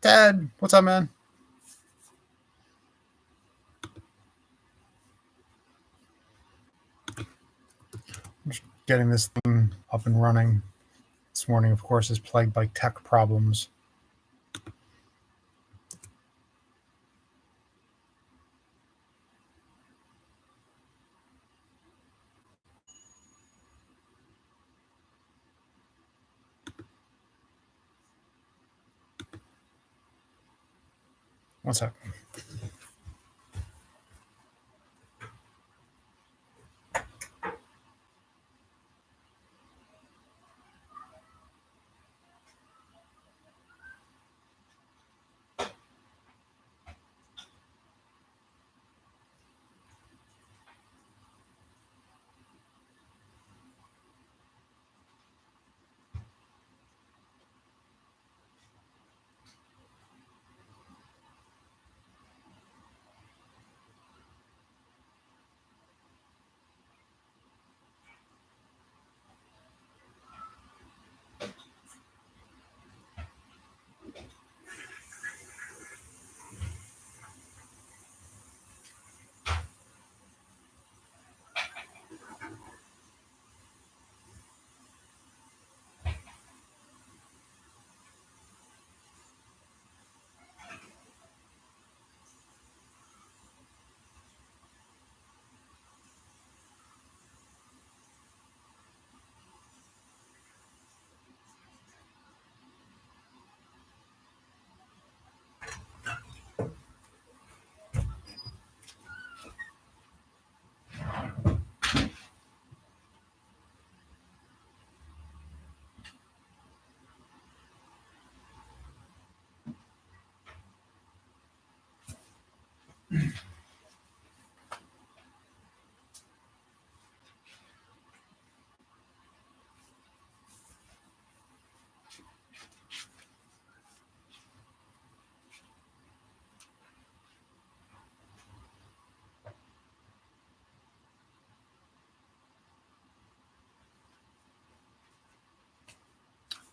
Ted, what's up, man? Just getting this thing up and running. This morning, of course, is plagued by tech problems. One sec.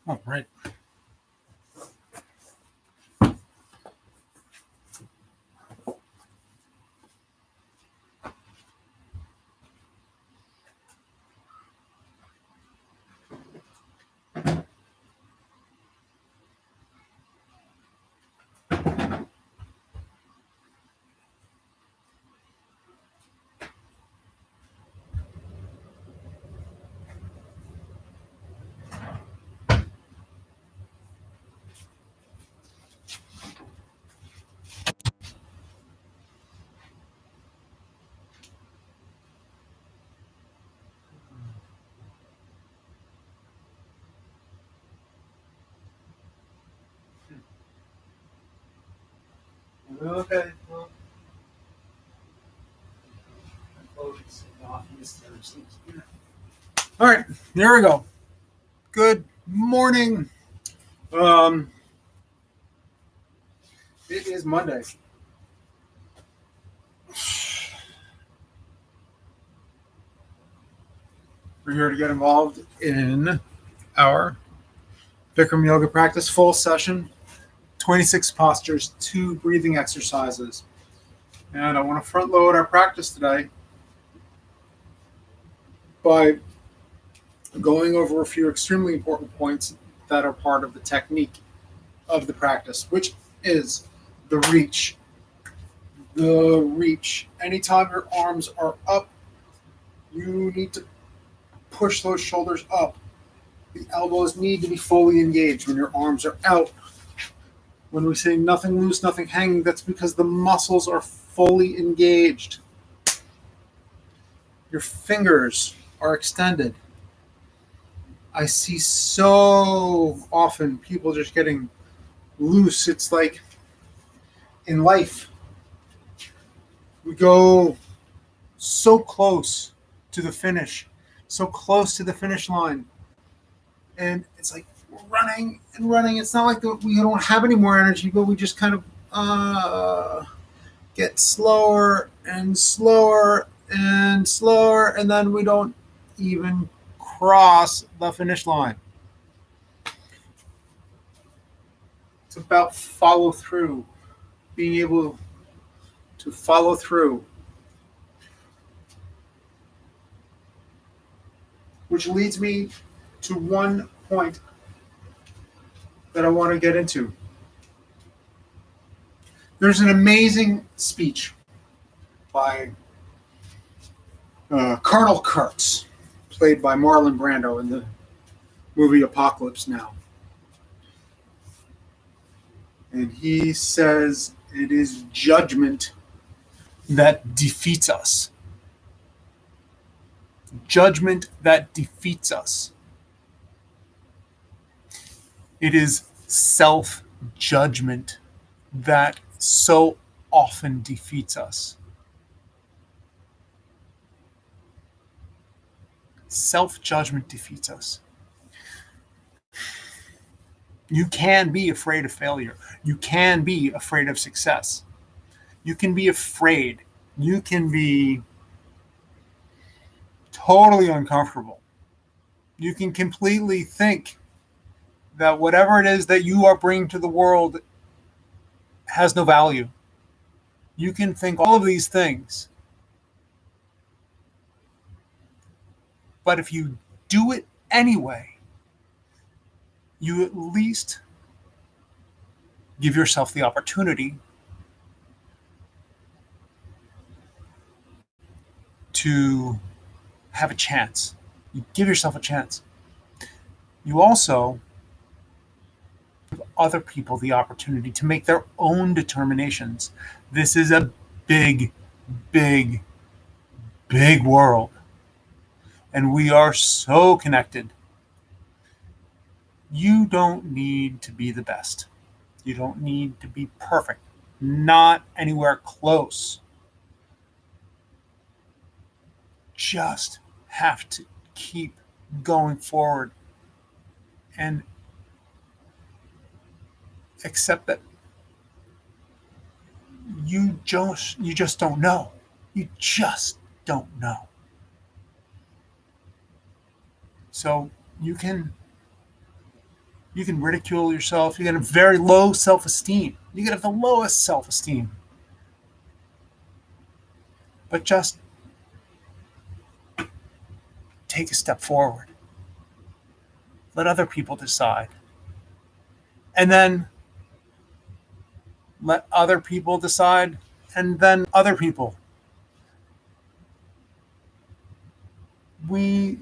All right. Okay. Well, all right, there we go. Good morning. It is Monday. We're here to get involved in our Bikram yoga practice full session, 26 postures, 2 breathing exercises. And I want to front load our practice today by going over a few extremely important points that are part of the technique of the practice, which is the reach. The reach. Anytime your arms are up, you need to push those shoulders up. The elbows need to be fully engaged when your arms are out. When we say nothing loose, nothing hanging, that's because the muscles are fully engaged. Your fingers are extended. I see so often people just getting loose. It's like in life, we go so close to the finish, so close to the finish line. And it's like we're running and running. It's not like we don't have any more energy, but we just kind of get slower and slower and slower, and then we don't even cross the finish line. It's about follow through, being able to follow through, which leads me to one point that I want to get into. There's an amazing speech by Colonel Kurtz, played by Marlon Brando in the movie Apocalypse Now. And he says it is judgment that defeats us. Judgment that defeats us. It is self-judgment that so often defeats us. Self-judgment defeats us. You can be afraid of failure. You can be afraid of success. You can be afraid. You can be totally uncomfortable. You can completely think that whatever it is that you are bringing to the world has no value. You can think all of these things. But if you do it anyway, you at least give yourself the opportunity to have a chance. You give yourself a chance. You also give other people the opportunity to make their own determinations. This is a big, big, big world. And we are so connected. You don't need to be the best. You don't need to be perfect. Not anywhere close. Just have to keep going forward and accept that you just don't know. You just don't know. So you can ridicule yourself. You can have very low self-esteem. You can have the lowest self-esteem. But just take a step forward. Let other people decide. And then let other people decide. And then other people. We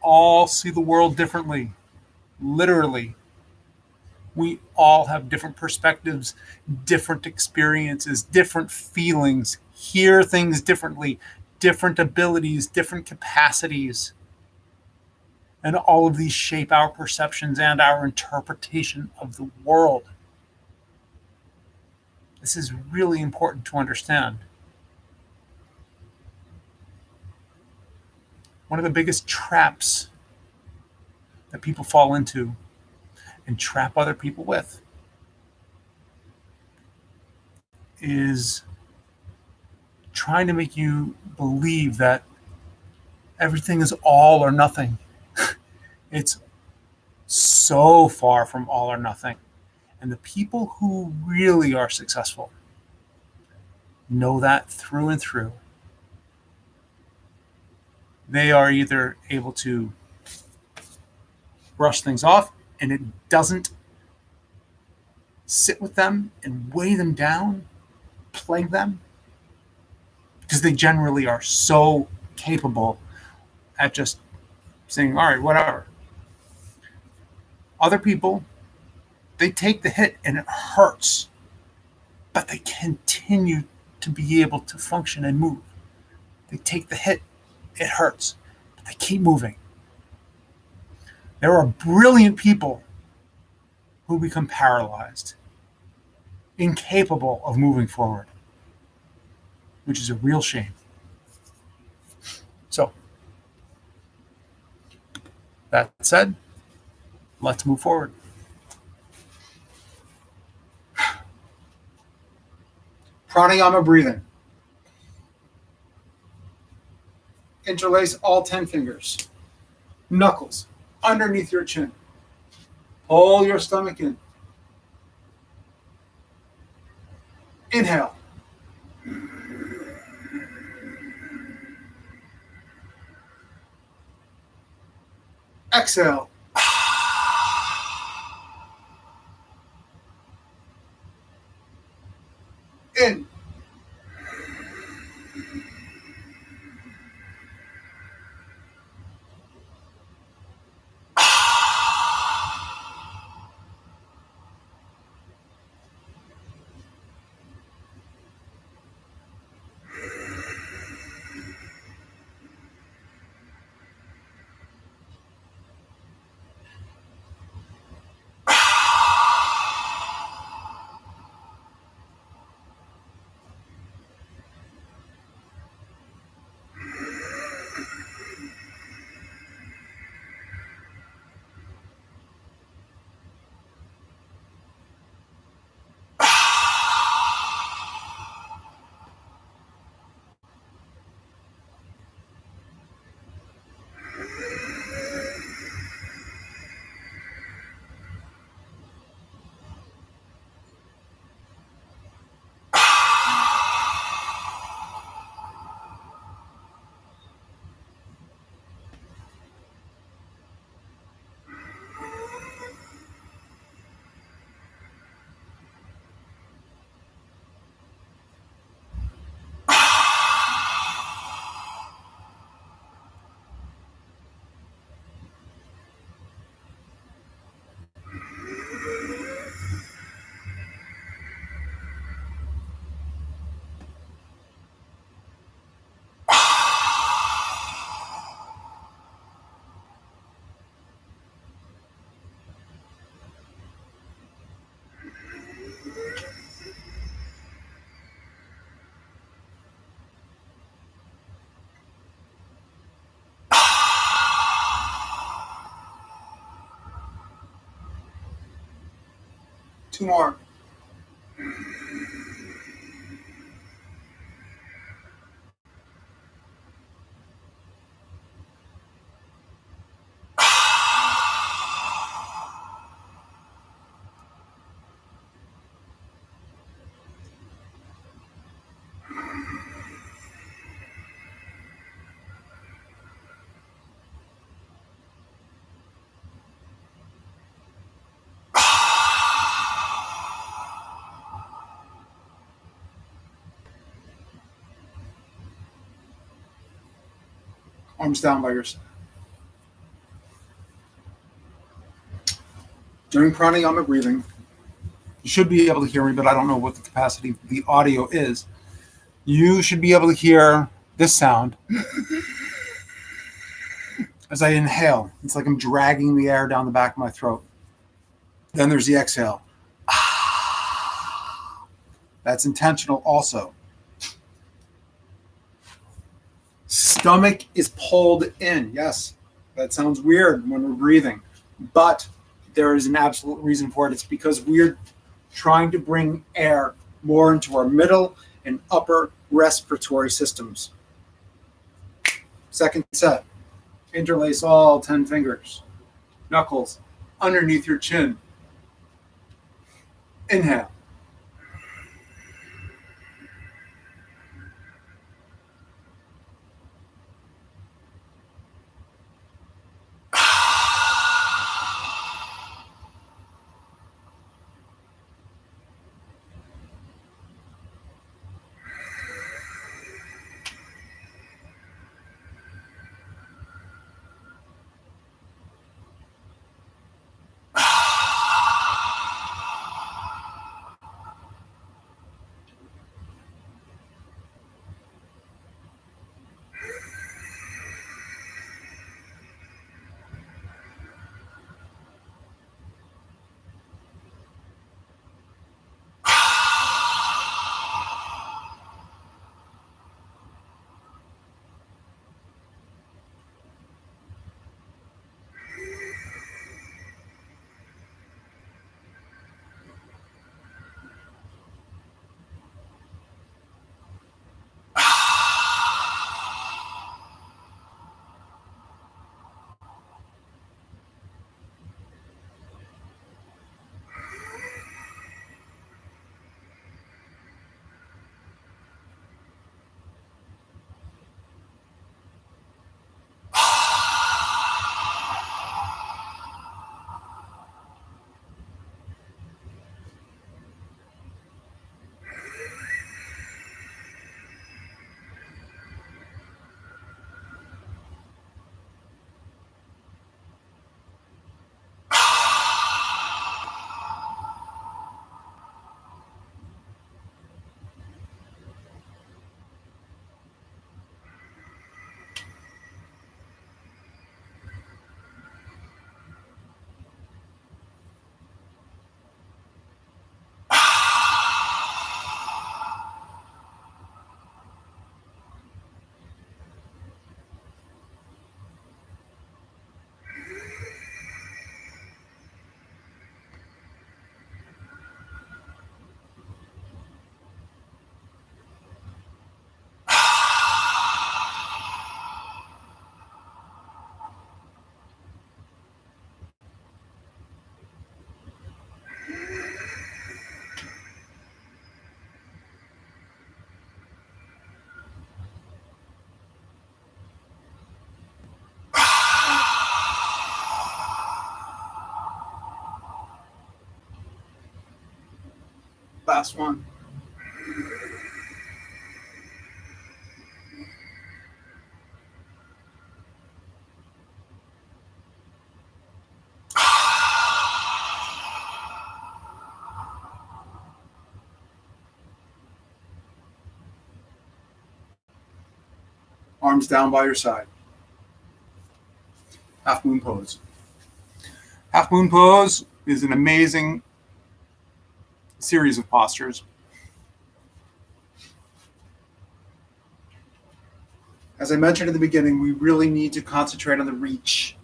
all see the world differently. Literally. We all have different perspectives, different experiences, different feelings, hear things differently, different abilities, different capacities. And all of these shape our perceptions and our interpretation of the world. This is really important to understand. One of the biggest traps that people fall into and trap other people with is trying to make you believe that everything is all or nothing. It's so far from all or nothing. And the people who really are successful know that through and through. They are either able to brush things off and it doesn't sit with them and weigh them down, plague them, because they generally are so capable at just saying, all right, whatever. Other people, they take the hit and it hurts, but they continue to be able to function and move. They take the hit, it hurts, but they keep moving. There are brilliant people who become paralyzed, incapable of moving forward, which is a real shame. So, that said, let's move forward. Pranayama breathing. Interlace all 10 fingers. Knuckles underneath your chin. Pull your stomach in. Inhale. Exhale. In. Two more. Arms down by your side. During pranayama breathing, you should be able to hear me, but I don't know what the capacity of the audio is. You should be able to hear this sound as I inhale. It's like I'm dragging the air down the back of my throat. Then there's the exhale. That's intentional also. Stomach is pulled in. Yes, that sounds weird when we're breathing, but there is an absolute reason for it. It's because we're trying to bring air more into our middle and upper respiratory systems. Second set. Interlace all 10 fingers. Knuckles underneath your chin. Inhale. Last one. Arms down by your side. Half moon pose. Half moon pose is an amazing series of postures. As I mentioned in the beginning, we really need to concentrate on the reach.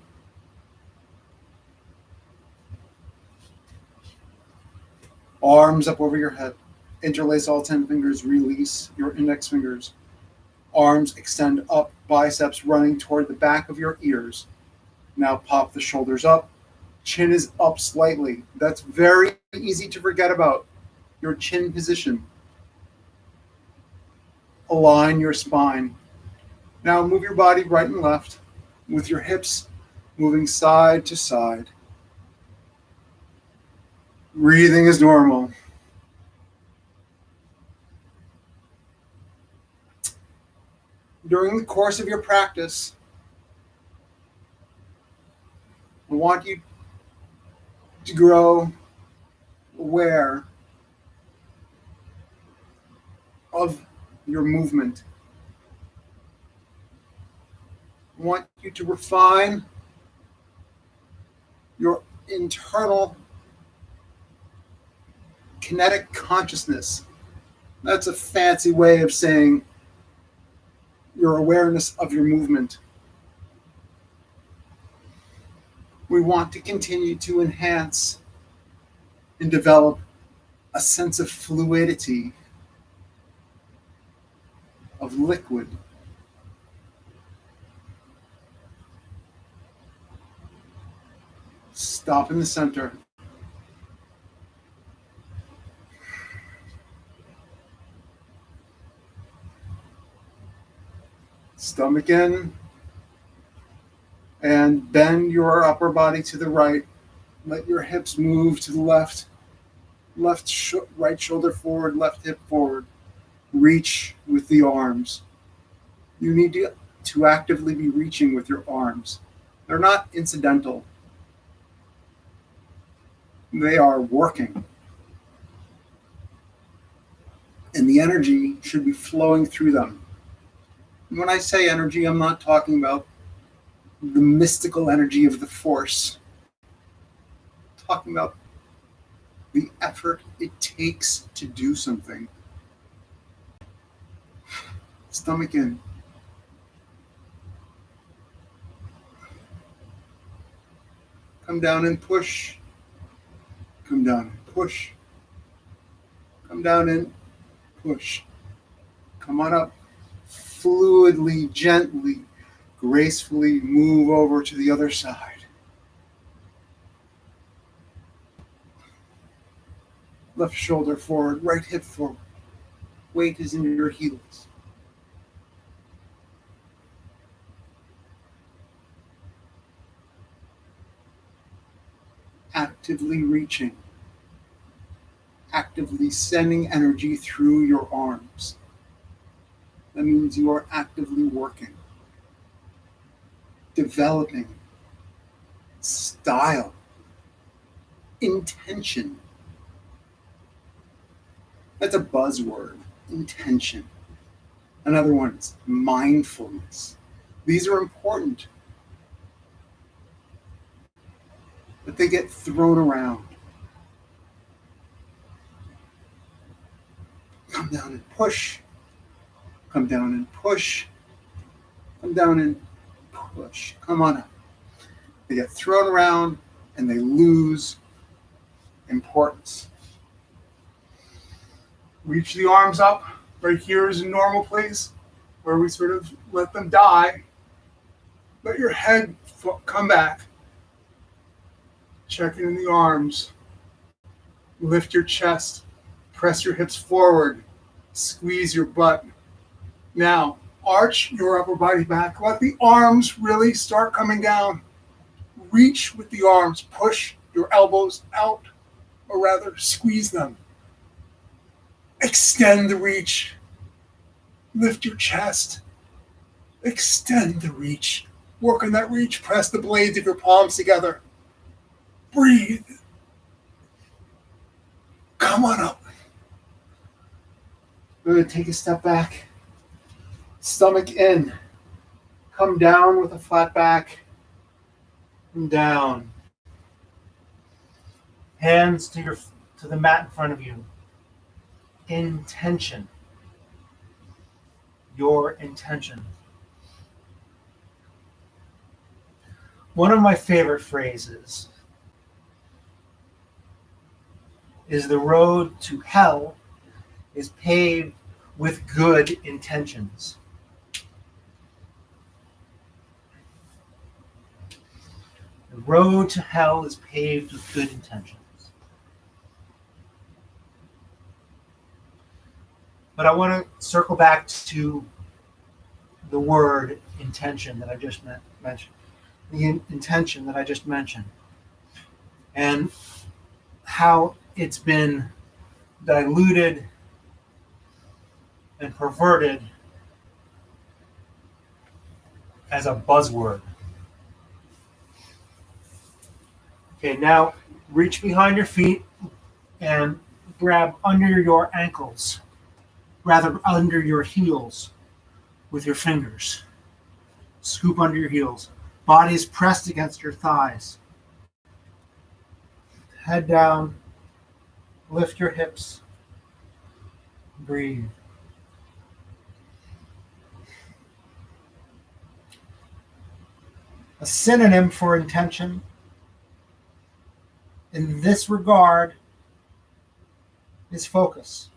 Arms up over your head. Interlace all 10 fingers. Release your index fingers. Arms extend up, biceps running toward the back of your ears. Now pop the shoulders up. Chin is up slightly. That's very easy to forget about. Your chin position. Align your spine. Now move your body right and left with your hips moving side to side. Breathing is normal. During the course of your practice, I want you to grow aware of your movement. I want you to refine your internal kinetic consciousness. That's a fancy way of saying your awareness of your movement. We want to continue to enhance and develop a sense of fluidity, of liquid. Stop in the center. Stomach in. And bend your upper body to the right. Let your hips move to the left. Right shoulder forward, left hip forward. Reach with the arms. You need to actively be reaching with your arms. They're not incidental. They are working. And the energy should be flowing through them. And when I say energy, I'm not talking about the mystical energy of the force. I'm talking about the effort it takes to do something. Stomach in. Come down and push. Come down and push. Come down and push. Come on up. Fluidly, gently, gracefully move over to the other side. Left shoulder forward, right hip forward. Weight is in your heels. Actively reaching. Actively sending energy through your arms. That means you are actively working. Developing style, intention. That's a buzzword, intention. Another one is mindfulness. These are important, but they get thrown around. Come down and push. Come down and push. Come down and push. Come on up. They get thrown around and they lose importance. Reach the arms up. Right here is a normal place where we sort of let them die. Let your head come back. Check in the arms. Lift your chest. Press your hips forward. Squeeze your butt. Now, arch your upper body back. Let the arms really start coming down. Reach with the arms. Push your elbows out, or rather, squeeze them. Extend the reach. Lift your chest. Extend the reach. Work on that reach. Press the blades of your palms together. Breathe. Come on up. Good. Take a step back. Stomach in. Come down with a flat back. And down. Hands to the mat in front of you. Intention. Your intention. One of my favorite phrases is the road to hell is paved with good intentions. The road to hell is paved with good intentions. But I want to circle back to the word intention that I just mentioned. The intention that I just mentioned. And how it's been diluted and perverted as a buzzword. Okay, now reach behind your feet and grab under your ankles, rather under your heels with your fingers. Scoop under your heels. Body is pressed against your thighs. Head down. Lift your hips. Breathe. A synonym for intention in this regard is focus.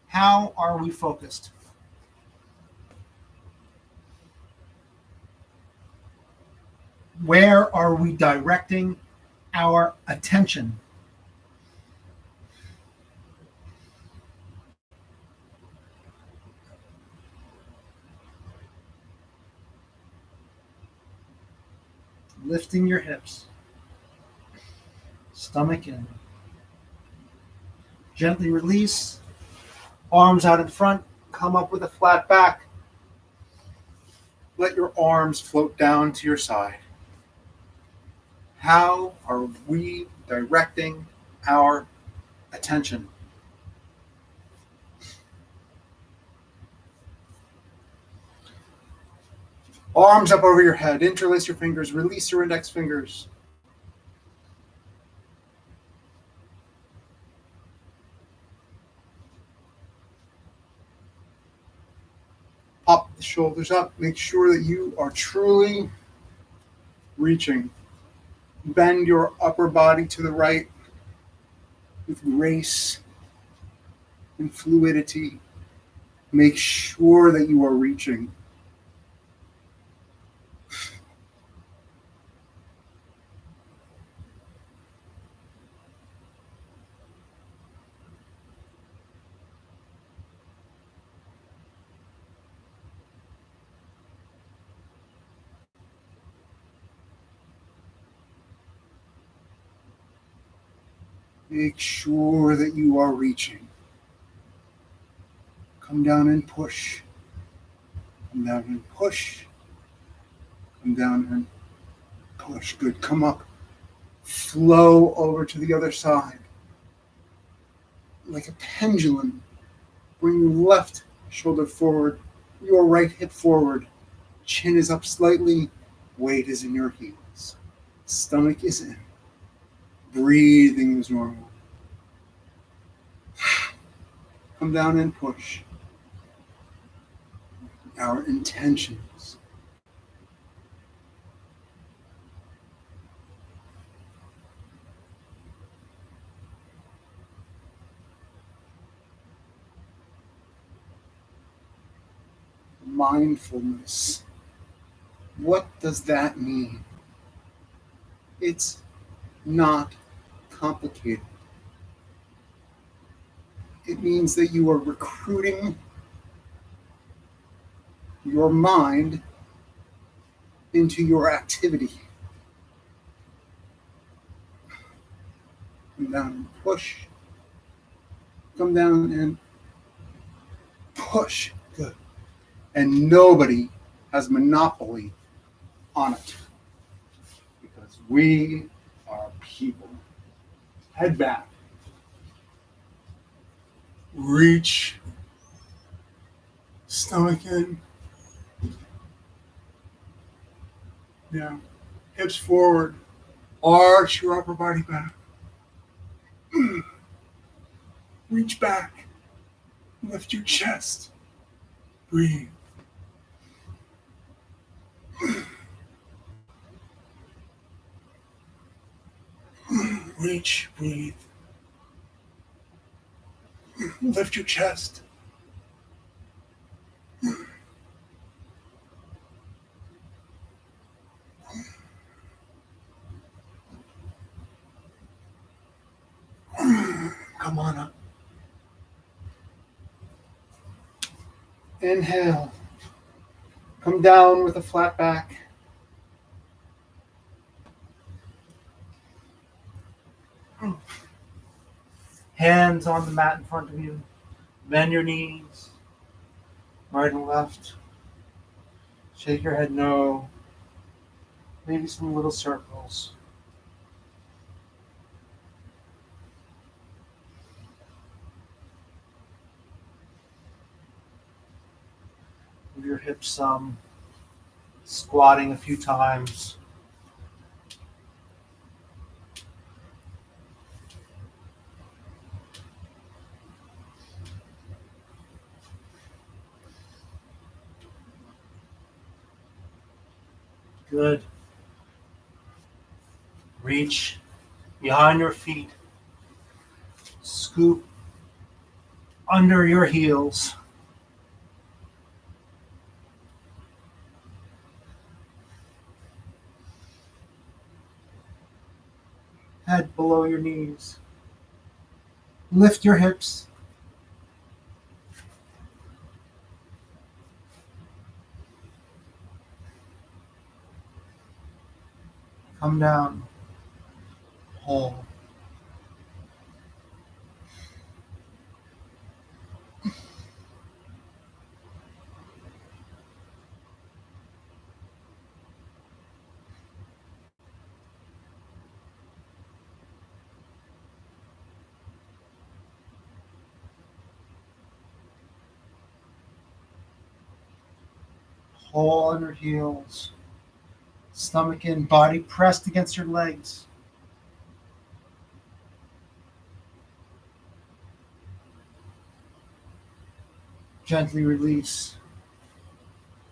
How are we focused? Where are we directing our attention? Lifting your hips, stomach in. Gently release, arms out in front, come up with a flat back. Let your arms float down to your side. How are we directing our attention? Arms up over your head. Interlace your fingers. Release your index fingers. Pop the shoulders up. Make sure that you are truly reaching. Bend your upper body to the right with grace and fluidity. Make sure that you are reaching. Make sure that you are reaching. Come down and push. Come down and push. Come down and push. Good. Come up. Flow over to the other side. Like a pendulum. Bring your left shoulder forward. Your right hip forward. Chin is up slightly. Weight is in your heels. Stomach is in. Breathing is normal. Come down and push. Our intentions. Mindfulness. What does that mean? It's not complicated. It means that you are recruiting your mind into your activity. And down and push. Come down and push. Good. And nobody has monopoly on it because we are people. Head back. Reach. Stomach in. Yeah. Hips forward. Arch your upper body back. Reach back. Lift your chest. Breathe. Reach, breathe. Lift your chest. Come on up. Inhale. Come down with a flat back. Hands on the mat in front of you. Bend your knees, right and left. Shake your head no. Maybe some little circles. Move your hips some. Squatting a few times. Good. Reach behind your feet. Scoop under your heels. Head below your knees. Lift your hips. Come down. Hold. Hold on your heels. Stomach in, body pressed against your legs. Gently release.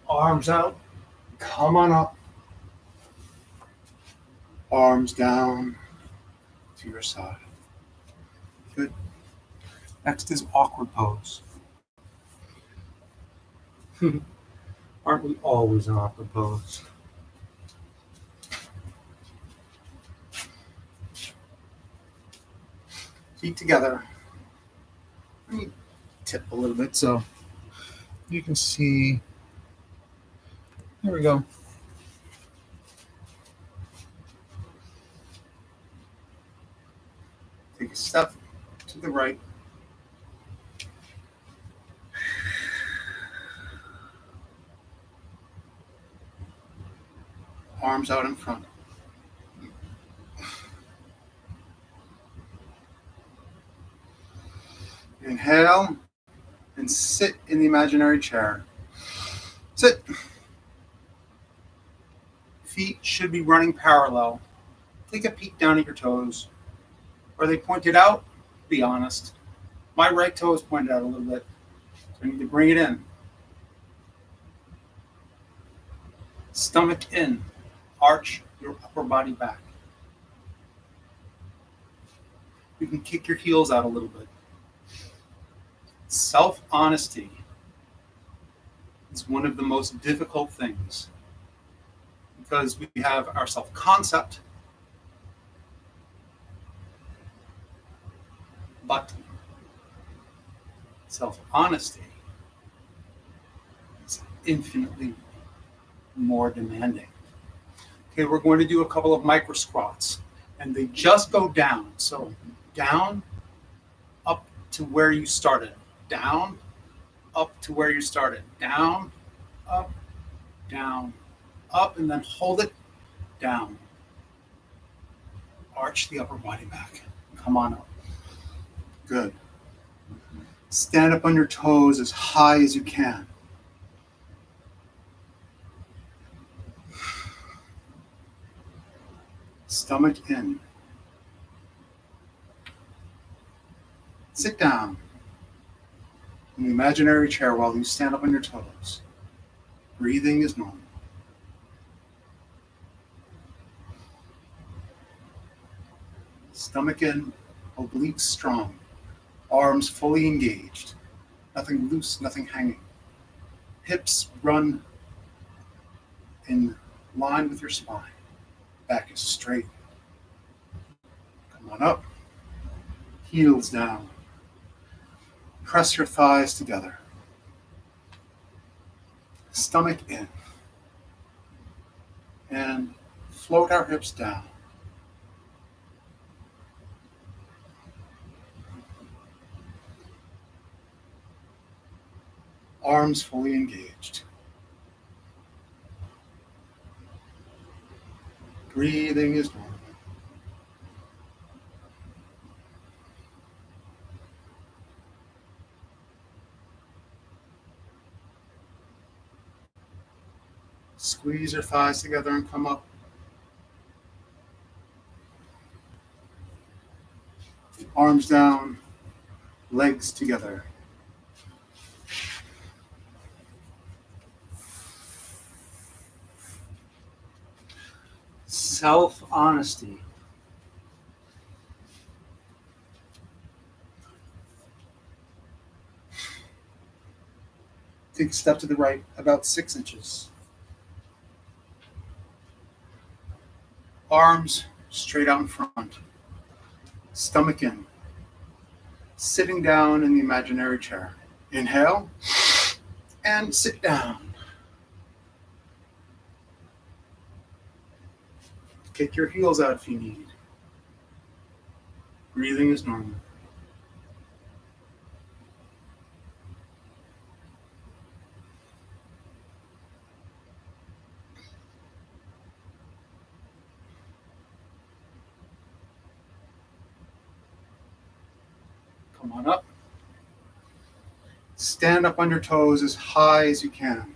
Arms out. Come on up. Arms down to your side. Good. Next is awkward pose. Aren't we always in awkward pose? Feet together. Let me tip a little bit so you can see. There we go. Take a step to the right. Arms out in front. Inhale and sit in the imaginary chair. Sit. Feet should be running parallel. Take a peek down at your toes. Are they pointed out? Be honest. My right toe is pointed out a little bit, so I need to bring it in. Stomach in. Arch your upper body back. You can kick your heels out a little bit. Self-honesty is one of the most difficult things because we have our self-concept, but self-honesty is infinitely more demanding. Okay, we're going to do a couple of micro squats, and they just go down. So down, up to where you started, down, up to where you started, down, up, down, up, and then hold it down. Arch the upper body back. Come on up. Good. Stand up on your toes as high as you can. Stomach in. Sit down in the imaginary chair while you stand up on your toes. Breathing is normal. Stomach in, obliques strong, arms fully engaged, nothing loose, nothing hanging. Hips run in line with your spine. Back is straight. Come on up. Heels down. Press your thighs together. Stomach in. And float our hips down. Arms fully engaged. Breathing is normal. Squeeze your thighs together and come up. Arms down, legs together. Self-honesty. Take a step to the right, about 6 inches. Arms straight out in front. Stomach in. Sitting down in the imaginary chair. Inhale and sit down. Kick your heels out if you need. Breathing is normal. Come on up. Stand up on your toes as high as you can.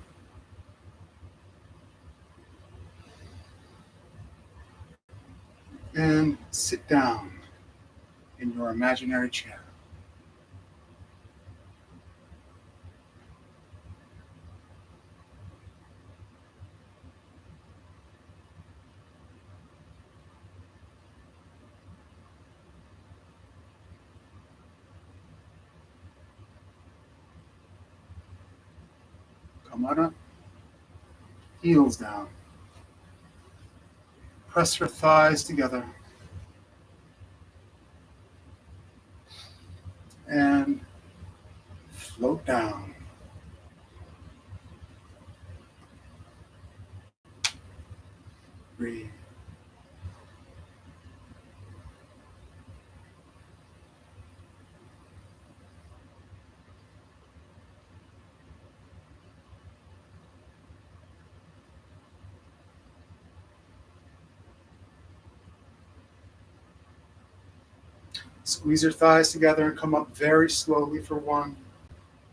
And sit down in your imaginary chair. Come on up. Heels down. Press your thighs together. And float down. Breathe. Squeeze your thighs together and come up very slowly for 1,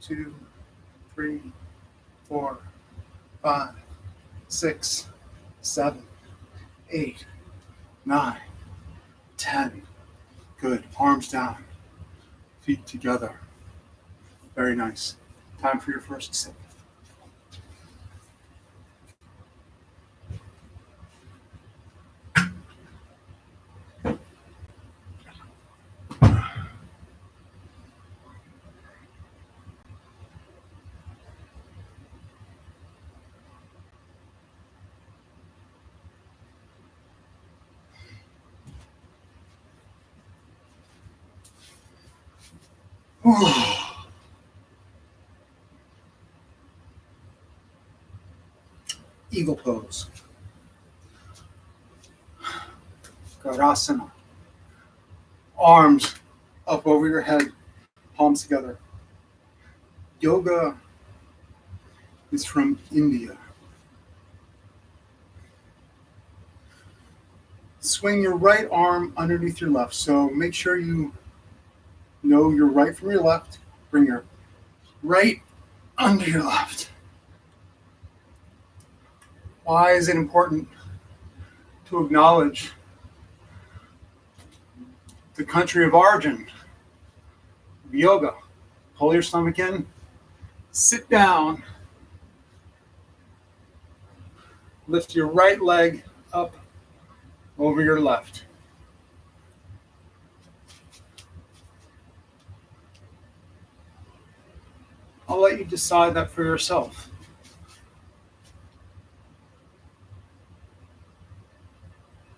2, 3, 4, 5, 6, 7, 8, 9, 10. Good. Arms down. Feet together. Very nice. Time for your first sip. Eagle pose. Garasana. Arms up over your head, palms together. Yoga is from India. Swing your right arm underneath your left. So make sure you know your right from your left. Bring your right under your left. Why is it important to acknowledge the country of origin of yoga? Pull your stomach in, sit down, lift your right leg up over your left. I'll let you decide that for yourself.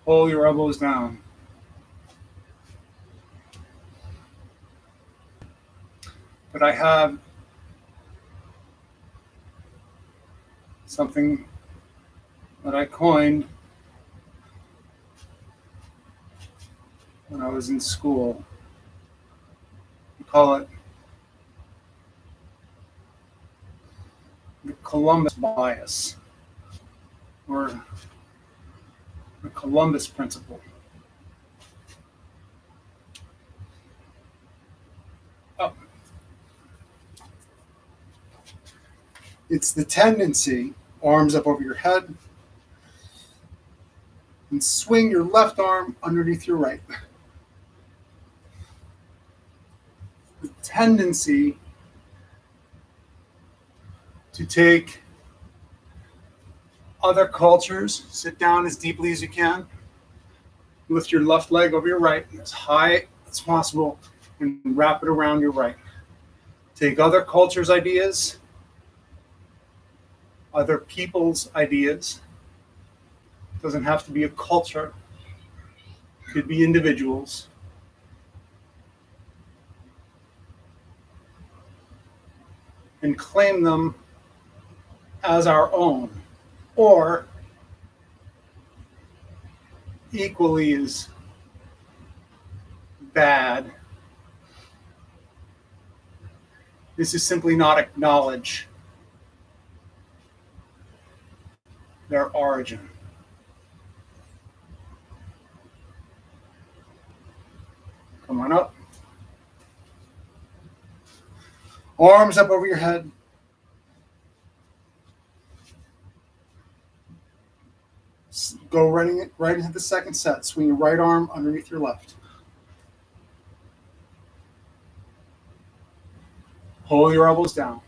Pull your elbows down. But I have something that I coined when I was in school. We call it the Columbus bias, or the Columbus principle. Oh. It's the tendency, arms up over your head, and swing your left arm underneath your right. The tendency to take other cultures, sit down as deeply as you can, lift your left leg over your right as high as possible, and wrap it around your right. Take other cultures' ideas, other people's ideas. It doesn't have to be a culture. It could be individuals. And claim them as our own, or equally as bad. This is simply not acknowledge their origin. Come on up. Arms up over your head. Go right into the second set. Swing your right arm underneath your left. Pull your elbows down.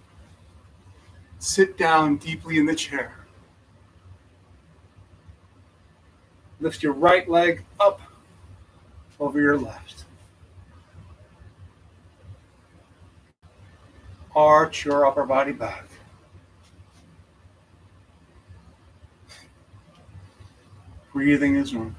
Sit down deeply in the chair. Lift your right leg up over your left. Arch your upper body back. Breathing is normal.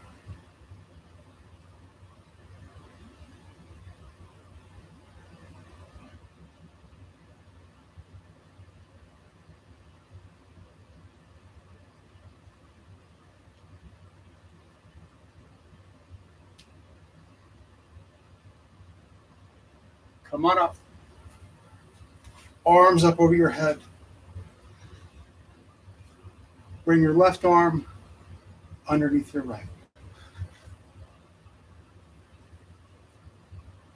Come on up. Arms up over your head. Bring your left arm underneath your right.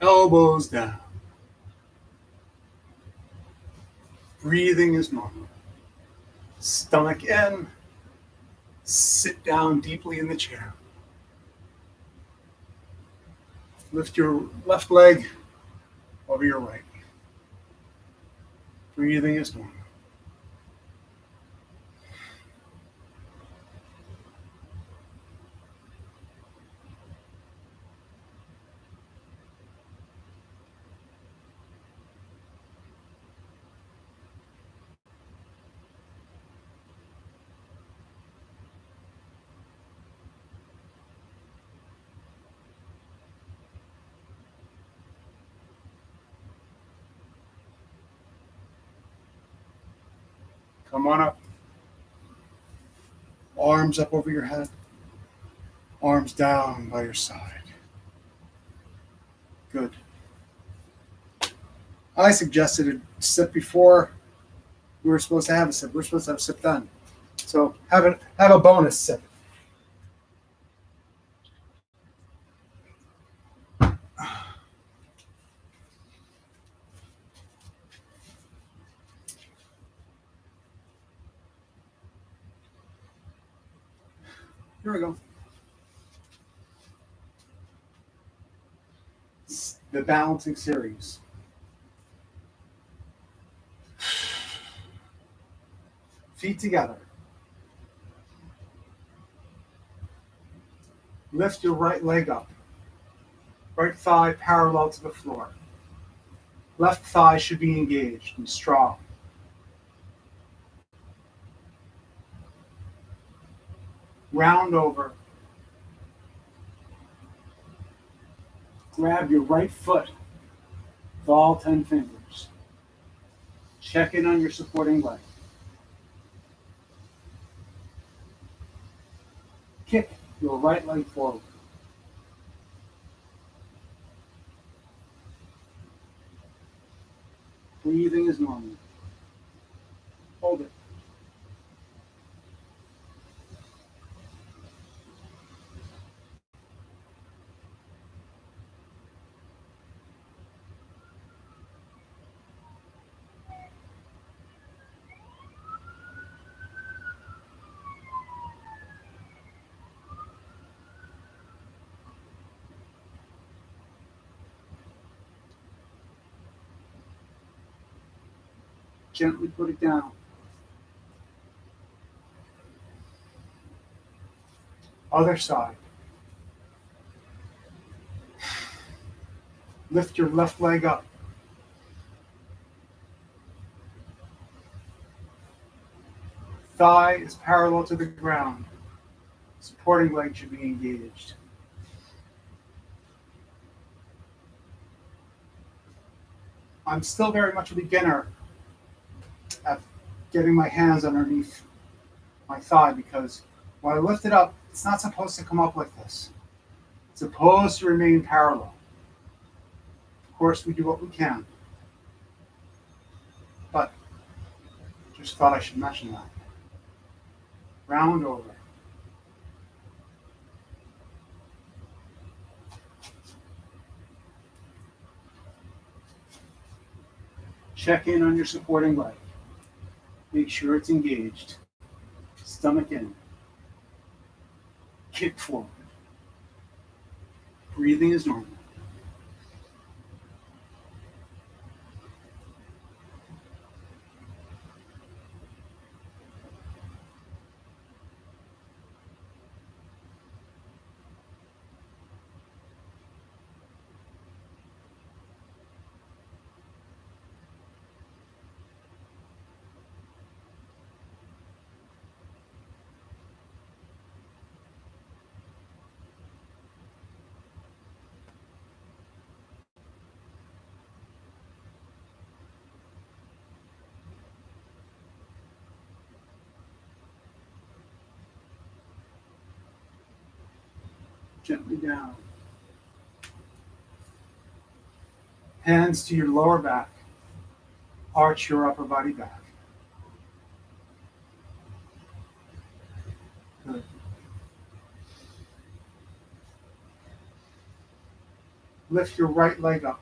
Elbows down. Breathing is normal. Stomach in. Sit down deeply in the chair. Lift your left leg over your right. Breathing is normal. Come on up. Arms up over your head. Arms down by your side. Good. I suggested a sip before we were supposed to have a sip. We're supposed to have a sip then. So have a bonus sip. Here we go. It's the balancing series. Feet together. Lift your right leg up. Right thigh parallel to the floor. Left thigh should be engaged and strong. Round over. Grab your right foot with all 10 fingers. Check in on your supporting leg. Kick your right leg forward. Breathing is normal. Hold it. Gently put it down. Other side. Lift your left leg up. Thigh is parallel to the ground. Supporting leg should be engaged. I'm still very much a beginner at getting my hands underneath my thigh because when I lift it up, it's not supposed to come up like this. It's supposed to remain parallel. Of course, we do what we can. But just thought I should mention that. Round over. Check in on your supporting leg. Make sure it's engaged. Stomach in. Kick forward. Breathing is normal. Gently down. Hands to your lower back. Arch your upper body back. Good. Lift your right leg up.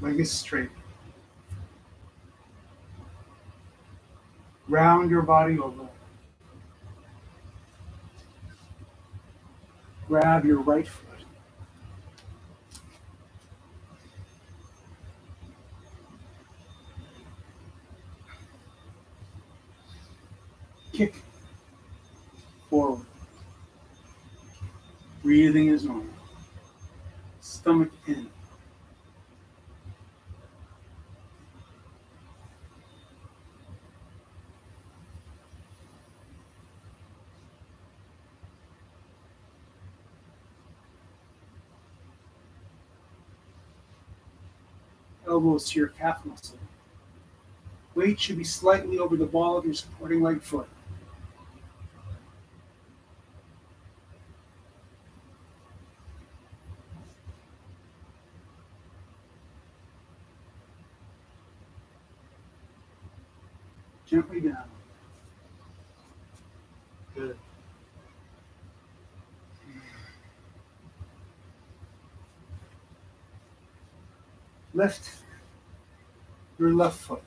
Leg is straight. Round your body over. Grab your right foot. Kick forward. Breathing is normal. Stomach in. Elbows to your calf muscle. Weight should be slightly over the ball of your supporting leg foot. Gently down. Good. Lift your left foot.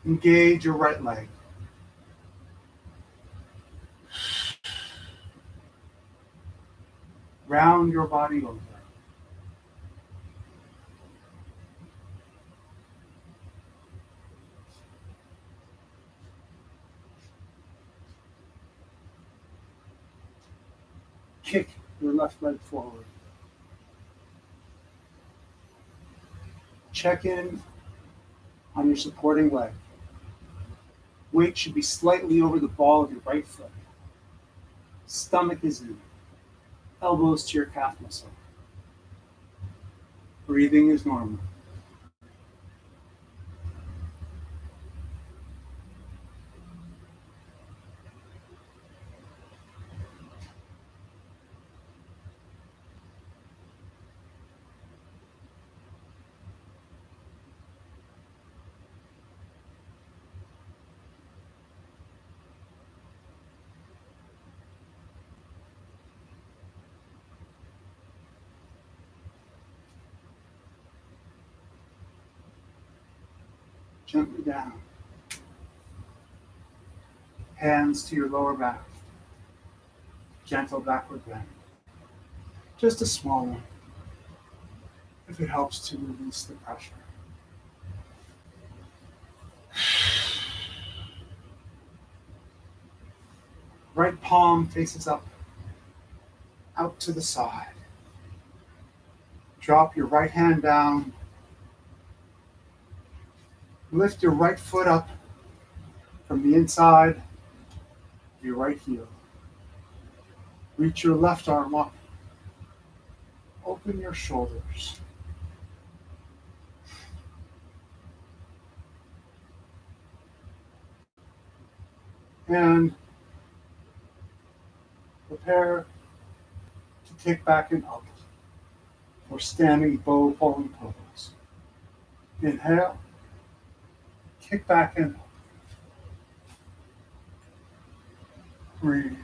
Engage your right leg. Round your body over. Kick your left leg forward. Check in on your supporting leg. Weight should be slightly over the ball of your right foot. Stomach is in. Elbows to your calf muscle. Breathing is normal. Gently down. Hands to your lower back. Gentle backward bend. Just a small one, if it helps to release the pressure. Right palm faces up, out to the side. Drop your right hand down. Lift your right foot up from the inside of your right heel. Reach your left arm up. Open your shoulders. And prepare to kick back and up for standing bow pulling pose. Inhale, kick back and up. Breathe.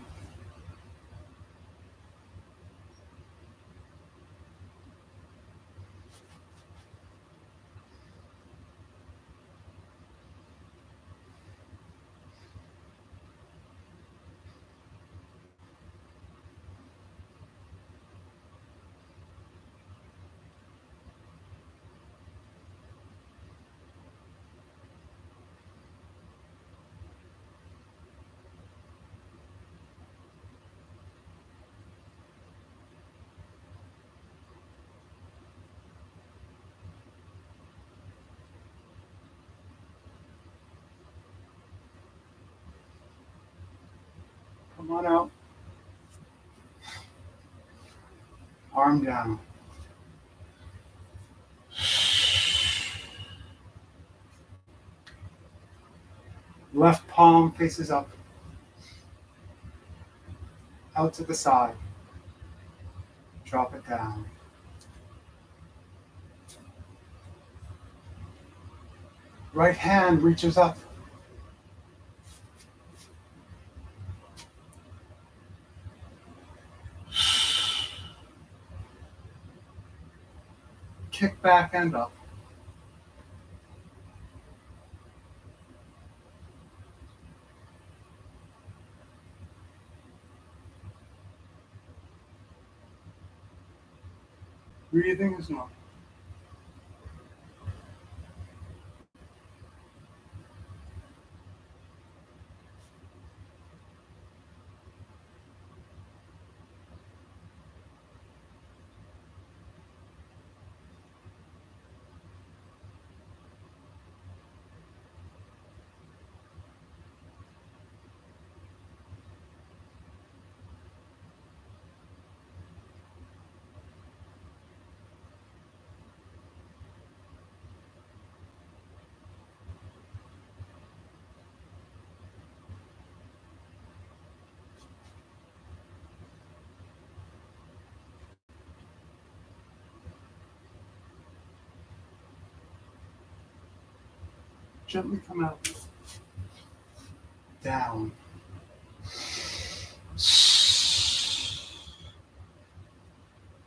Come on out. Arm down. Left palm faces up, out to the side. Drop it down. Right hand reaches up. Kick back and up. Breathing is normal. Gently come out. Down.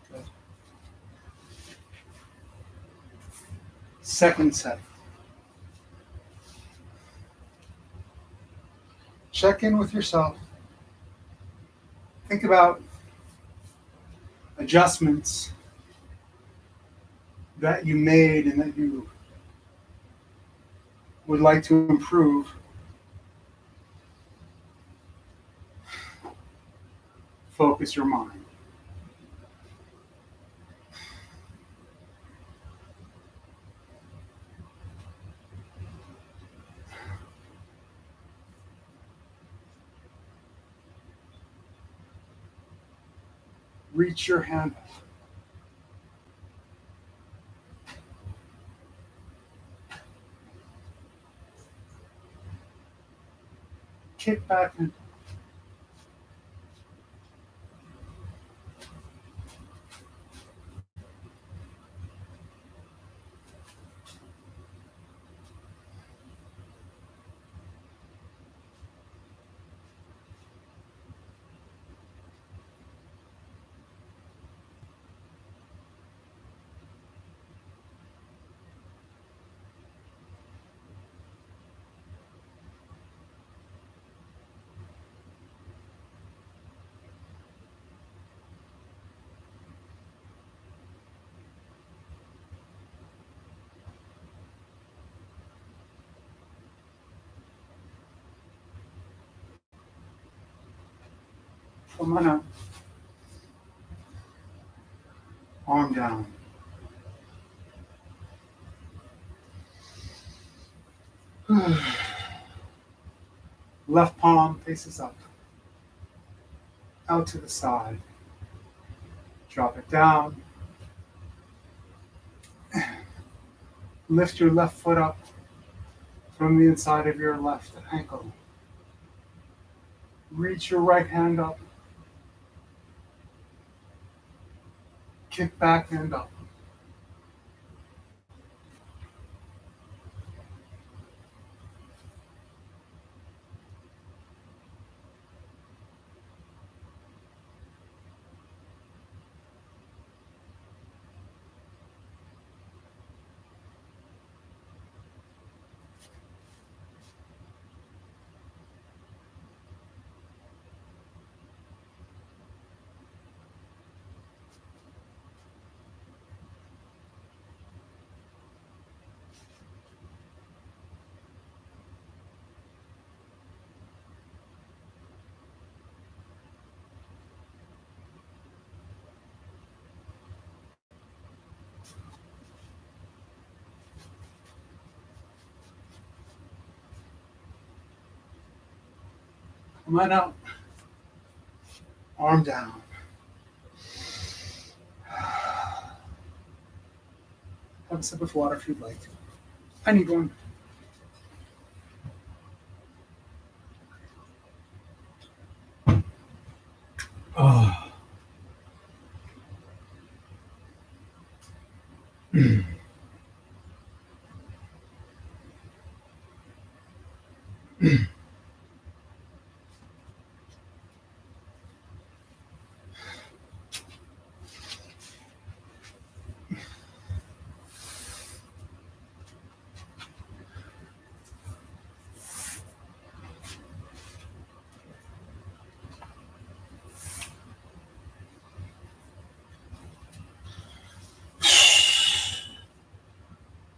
Good. Second set. Check in with yourself. Think about adjustments that you made and that you would like to improve. Focus your mind. Reach your hand up. Kick back and come on up. Arm down. Left palm faces up. Out to the side. Drop it down. Lift your left foot up from the inside of your left ankle. Reach your right hand up. Kick back and up. Come on out. Arm down. Have a sip of water if you'd like. I need one. Oh.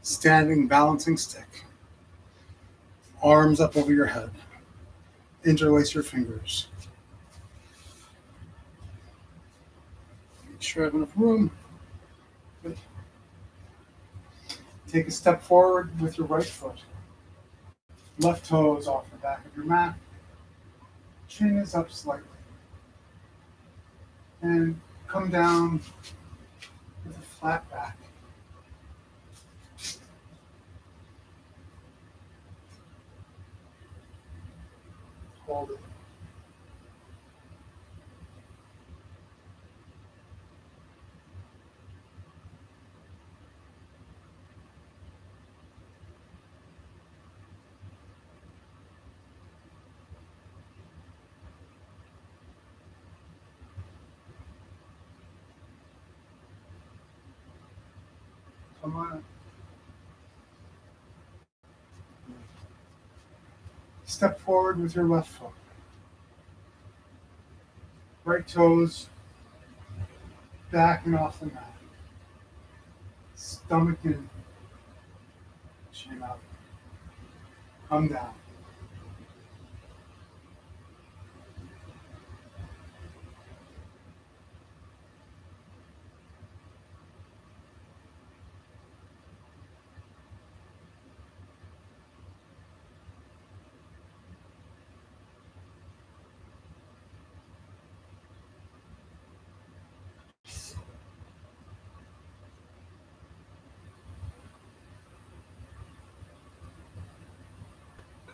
Standing balancing stick. Arms up over your head. Interlace your fingers. Make sure I have enough room. Good. Take a step forward with your right foot. Left toe is off the back of your mat. Chin is up slightly. And come down with a flat back. Hold it. Come on. Step forward with your left foot. Right toes back and off the mat. Stomach in. Chin up. Come down.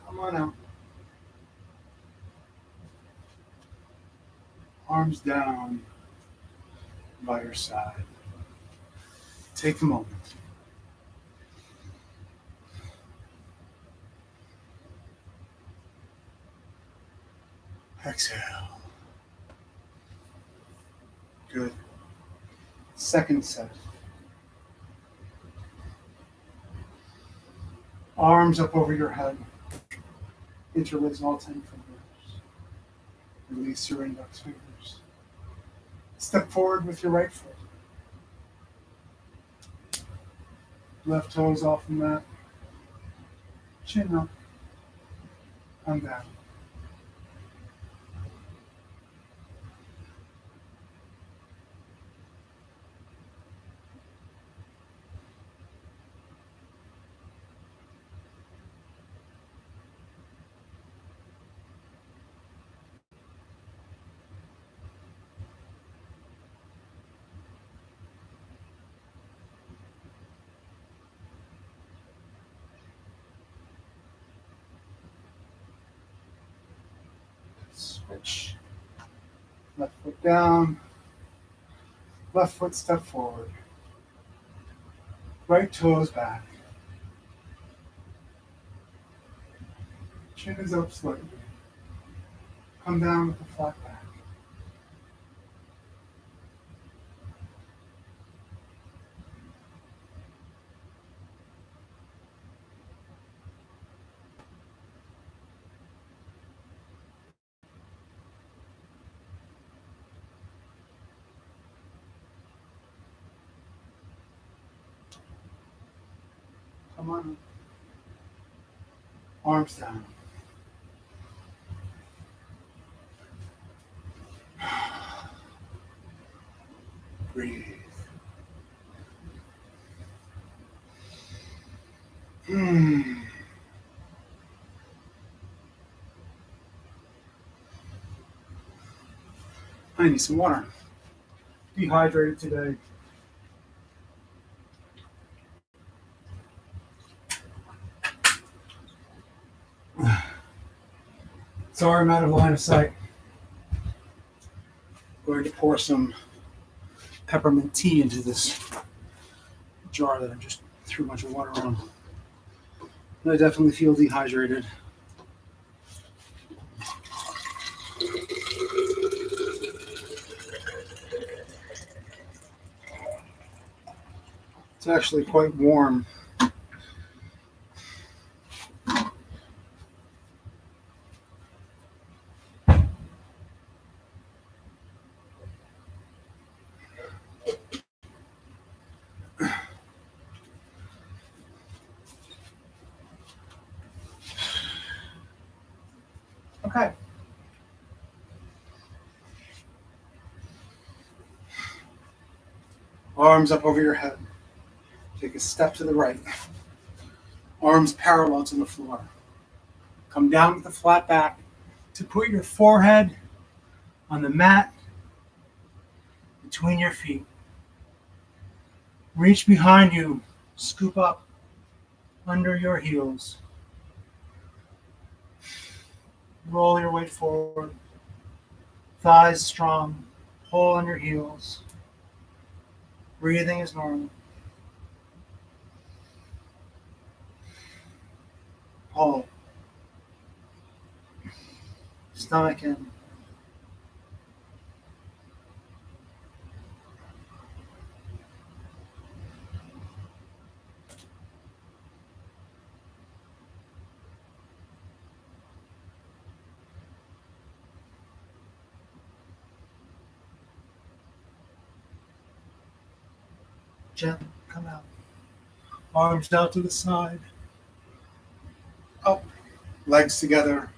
Come on out. Arms down by your side. Take a moment. Exhale. Good. Second set. Arms up over your head. Interlace all 10 fingers. Release your index fingers. Step forward with your right foot. Left toes off the mat. Chin up. Come down. Switch. Left foot down. Left foot step forward. Right toes back. Chin is up slightly. Come down with the flat back. Come on. Arms down. Breathe. I need some water. Dehydrated today. Sorry, I'm out of line of sight. Going to pour some peppermint tea into this jar that I just threw a bunch of water on. And I definitely feel dehydrated. It's actually quite warm. Okay. Arms up over your head. Take a step to the right. Arms parallel to the floor. Come down with the flat back to put your forehead on the mat between your feet. Reach behind you. Scoop up under your heels. Roll your weight forward. Thighs strong. Pull on your heels. Breathing is normal. Hold. Stomach in. Gently come out. Arms out to the side. Up. Legs together.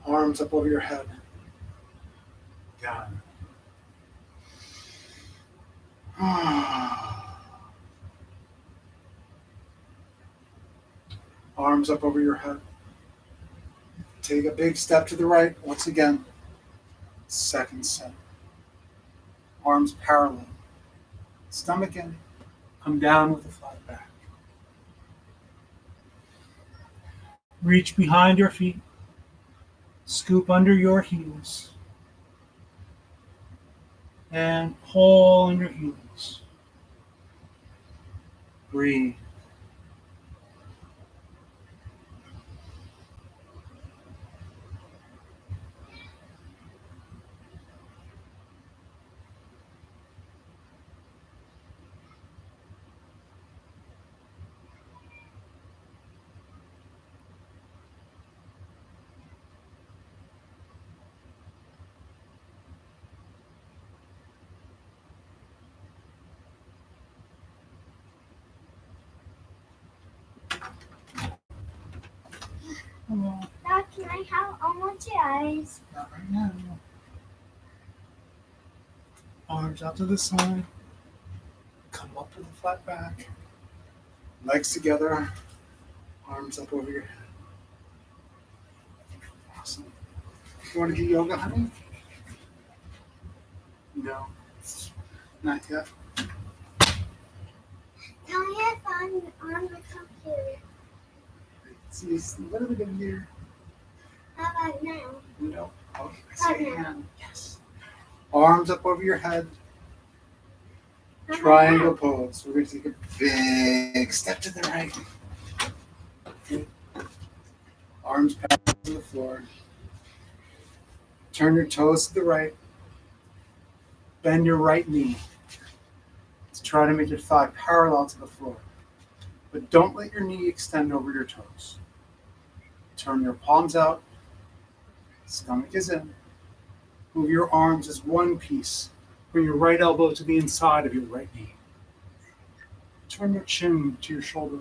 Arms up over your head. Down. Arms up over your head. Take a big step to the right. Once again. Second set. Arms parallel. Stomach in. Come down with a flat back. Reach behind your feet. Scoop under your heels. And pull on your heels. Breathe. Dad, can I have almost your eyes? Not right now. Arms out to the side. Come up with a flat back. Legs together. Arms up over your head. Awesome. You want to do yoga, honey? No. Not yet. Tell me if I'm on the computer. See, it's a little bit in here. How about now? No. Oh, I see a hand. Yes. Arms up over your head. How about Triangle pose. We're going to take a big step to the right. Arms parallel to the floor. Turn your toes to the right. Bend your right knee. Let's try to make your thigh parallel to the floor. But don't let your knee extend over your toes. Turn your palms out. Stomach is in. Move your arms as one piece. Bring your right elbow to the inside of your right knee. Turn your chin to your shoulder.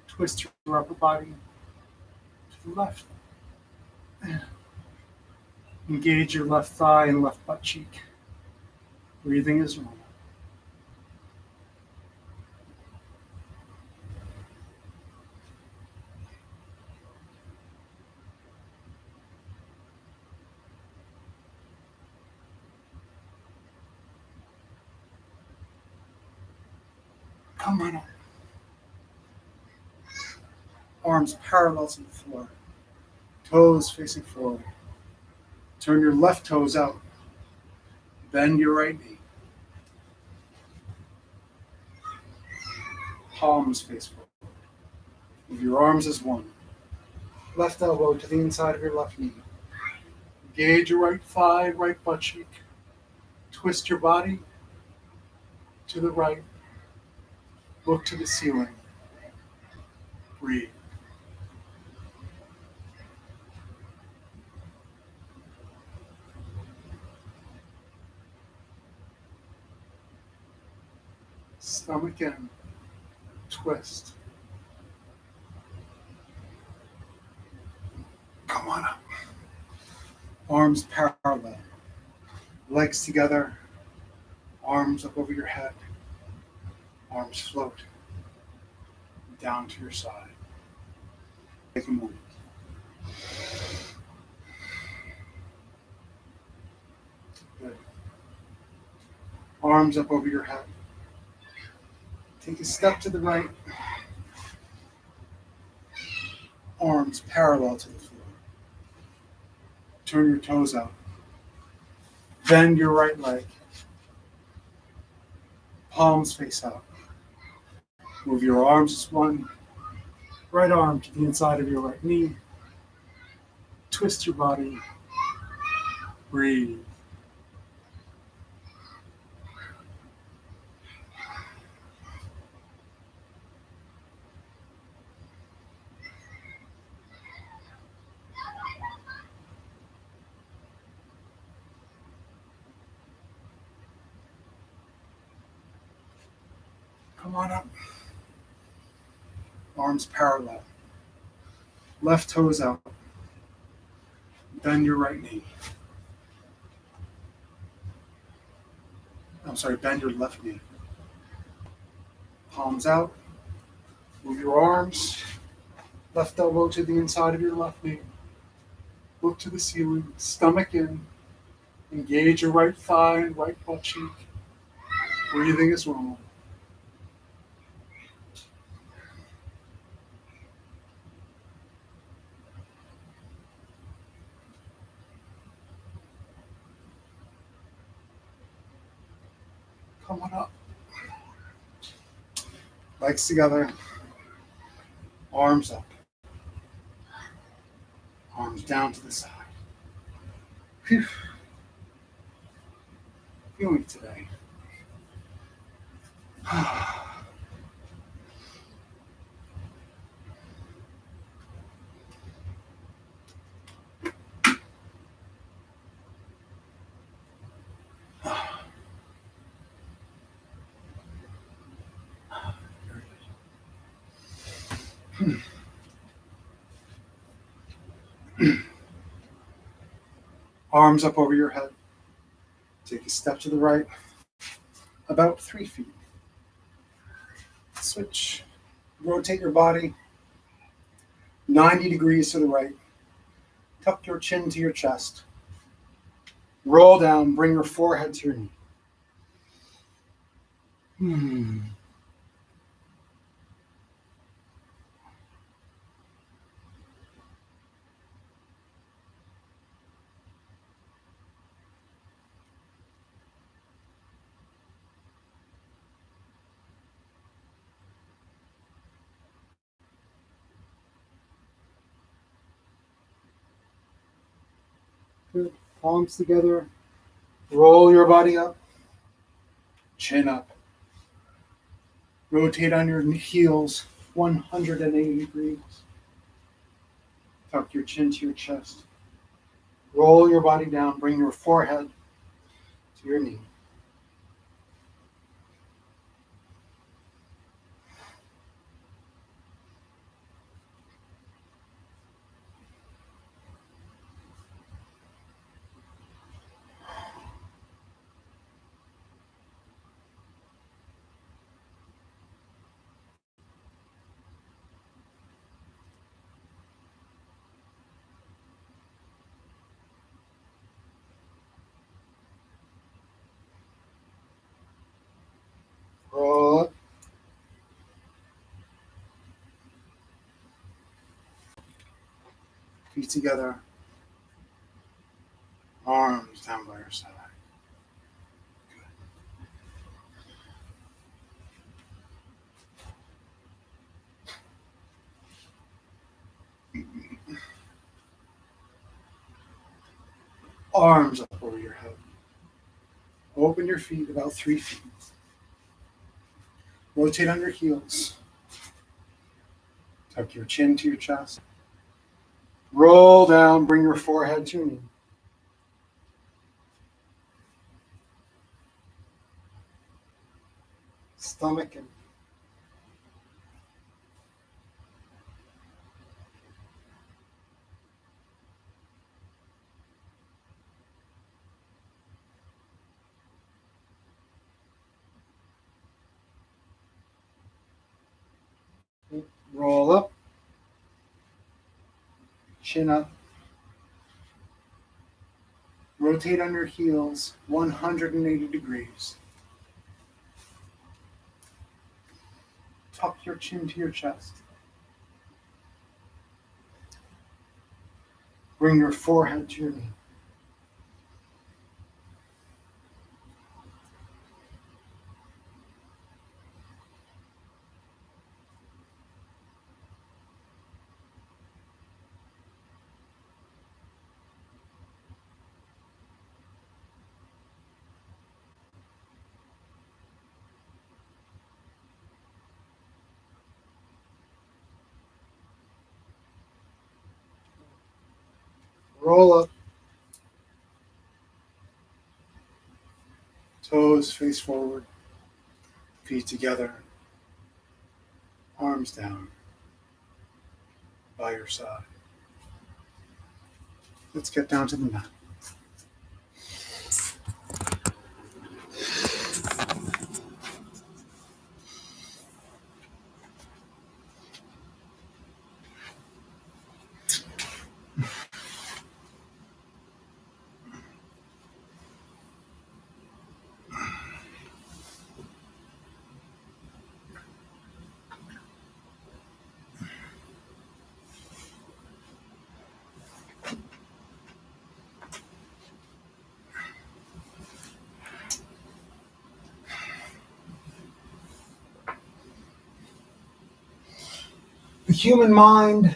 Twist your upper body to the left. Engage your left thigh and left butt cheek. Breathing is normal. Come on up. Arms parallel to the floor. Toes facing forward. Turn your left toes out. Bend your right knee. Palms face forward. Move your arms as one. Left elbow to the inside of your left knee. Engage your right thigh, right butt cheek. Twist your body to the right. Look to the ceiling. Breathe. Stomach in. Twist. Come on up. Arms parallel. Legs together. Arms up over your head. Arms float. Down to your side. Take a moment. Good. Arms up over your head. Take a step to the right. Arms parallel to the floor. Turn your toes out. Bend your right leg. Palms face out. Move your arms as one. Right arm to the inside of your right knee. Twist your body. Breathe. Come on up. Arms parallel. Left toes out. Bend your right knee. Bend your left knee. Palms out. Move your arms. Left elbow to the inside of your left knee. Look to the ceiling. Stomach in. Engage your right thigh and right butt cheek. Breathing is normal. Come on up. Legs together. Arms up. Arms down to the side. Phew. Feeling today. Arms up over your head. Take a step to the right, about 3 feet. Switch. Rotate your body 90 degrees to the right. Tuck your chin to your chest. Roll down, bring your forehead to your knee. Good. Palms together. Roll your body up. Chin up. Rotate on your heels 180 degrees. Tuck your chin to your chest. Roll your body down. Bring your forehead to your knee. Roll up. Feet together. Arms down by your side. Arms up over your head. Open your feet about 3 feet. Rotate on your heels. Tuck your chin to your chest. Roll down, bring your forehead to your knee. Stomach in. Roll up. Chin up. Rotate on your heels 180 degrees. Tuck your chin to your chest. Bring your forehead to your knee. Roll up. Toes face forward. Feet together. Arms down by your side. Let's get down to the mat. The human mind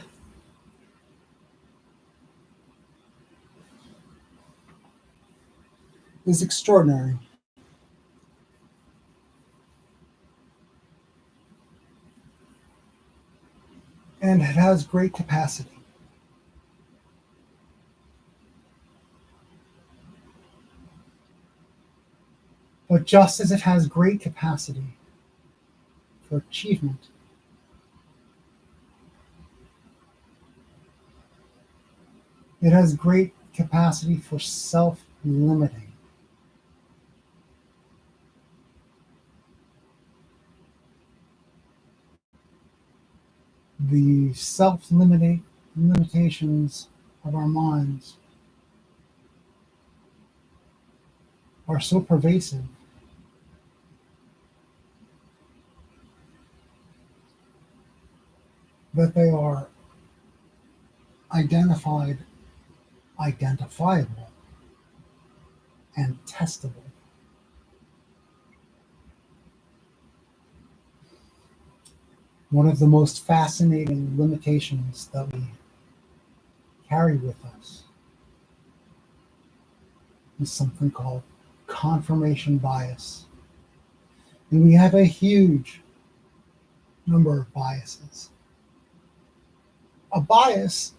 is extraordinary. And it has great capacity. But just as it has great capacity for achievement, it has great capacity for self-limiting. The limitations of our minds are so pervasive that they are identifiable, and testable. One of the most fascinating limitations that we carry with us is something called confirmation bias. And we have a huge number of biases. A bias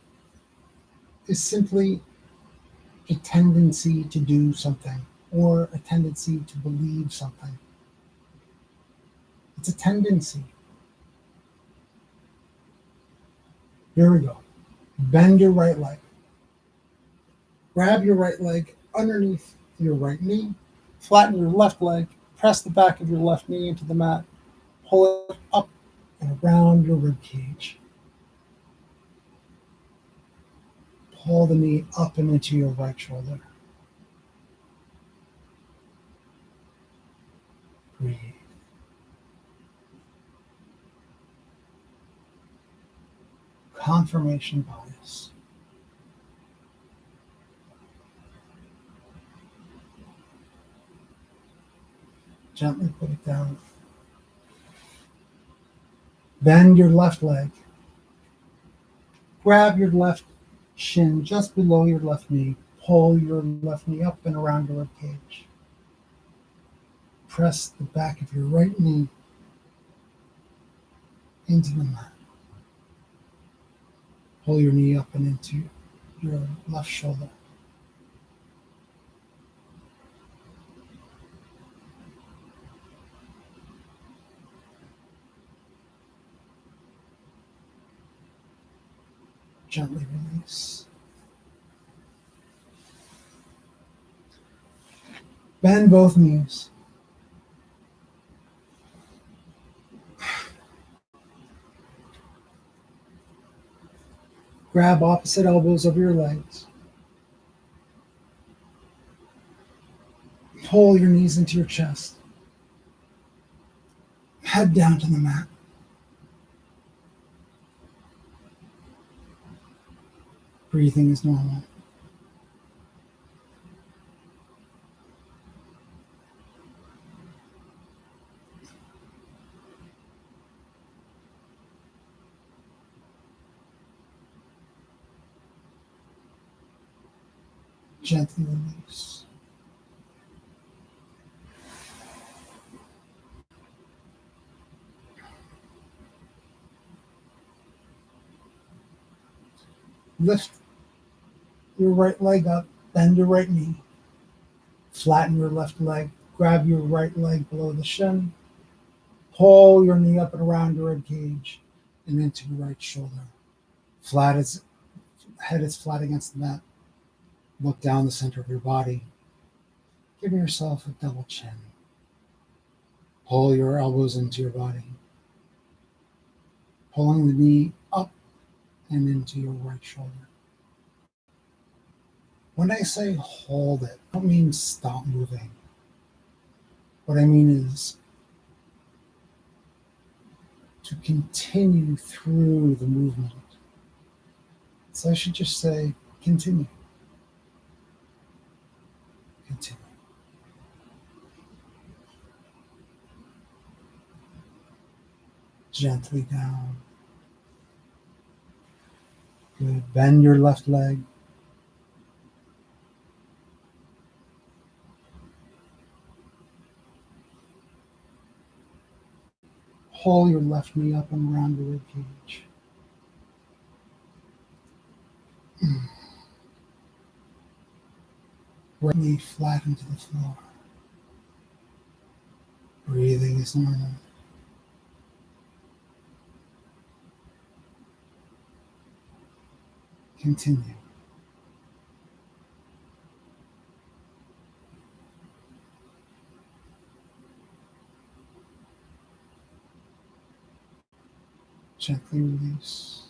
is simply a tendency to do something or a tendency to believe something. It's a tendency. Here we go. Bend your right leg. Grab your right leg underneath your right knee. Flatten your left leg. Press the back of your left knee into the mat. Pull it up and around your rib cage. Pull the knee up and into your right shoulder. Breathe. Confirmation bias. Gently put it down. Bend your left leg. Grab your left shin just below your left knee. Pull your left knee up and around your rib cage. Press the back of your right knee into the mat. Pull your knee up and into your left shoulder. Gently release. Bend both knees. Grab opposite elbows of your legs. Pull your knees into your chest. Head down to the mat. Breathing is normal. Gently release. Lift your right leg up, bend your right knee. Flatten your left leg. Grab your right leg below the shin. Pull your knee up and around your rib cage and into your right shoulder. Head is flat against the mat. Look down the center of your body. Give yourself a double chin. Pull your elbows into your body. Pulling the knee up and into your right shoulder. When I say hold it, I don't mean stop moving. What I mean is to continue through the movement. So I should just say, continue. Continue. Gently down. Good. Bend your left leg. Pull your left knee up and around the rib cage. Right knee flat into the floor. Breathing is normal. Continue. Gently release.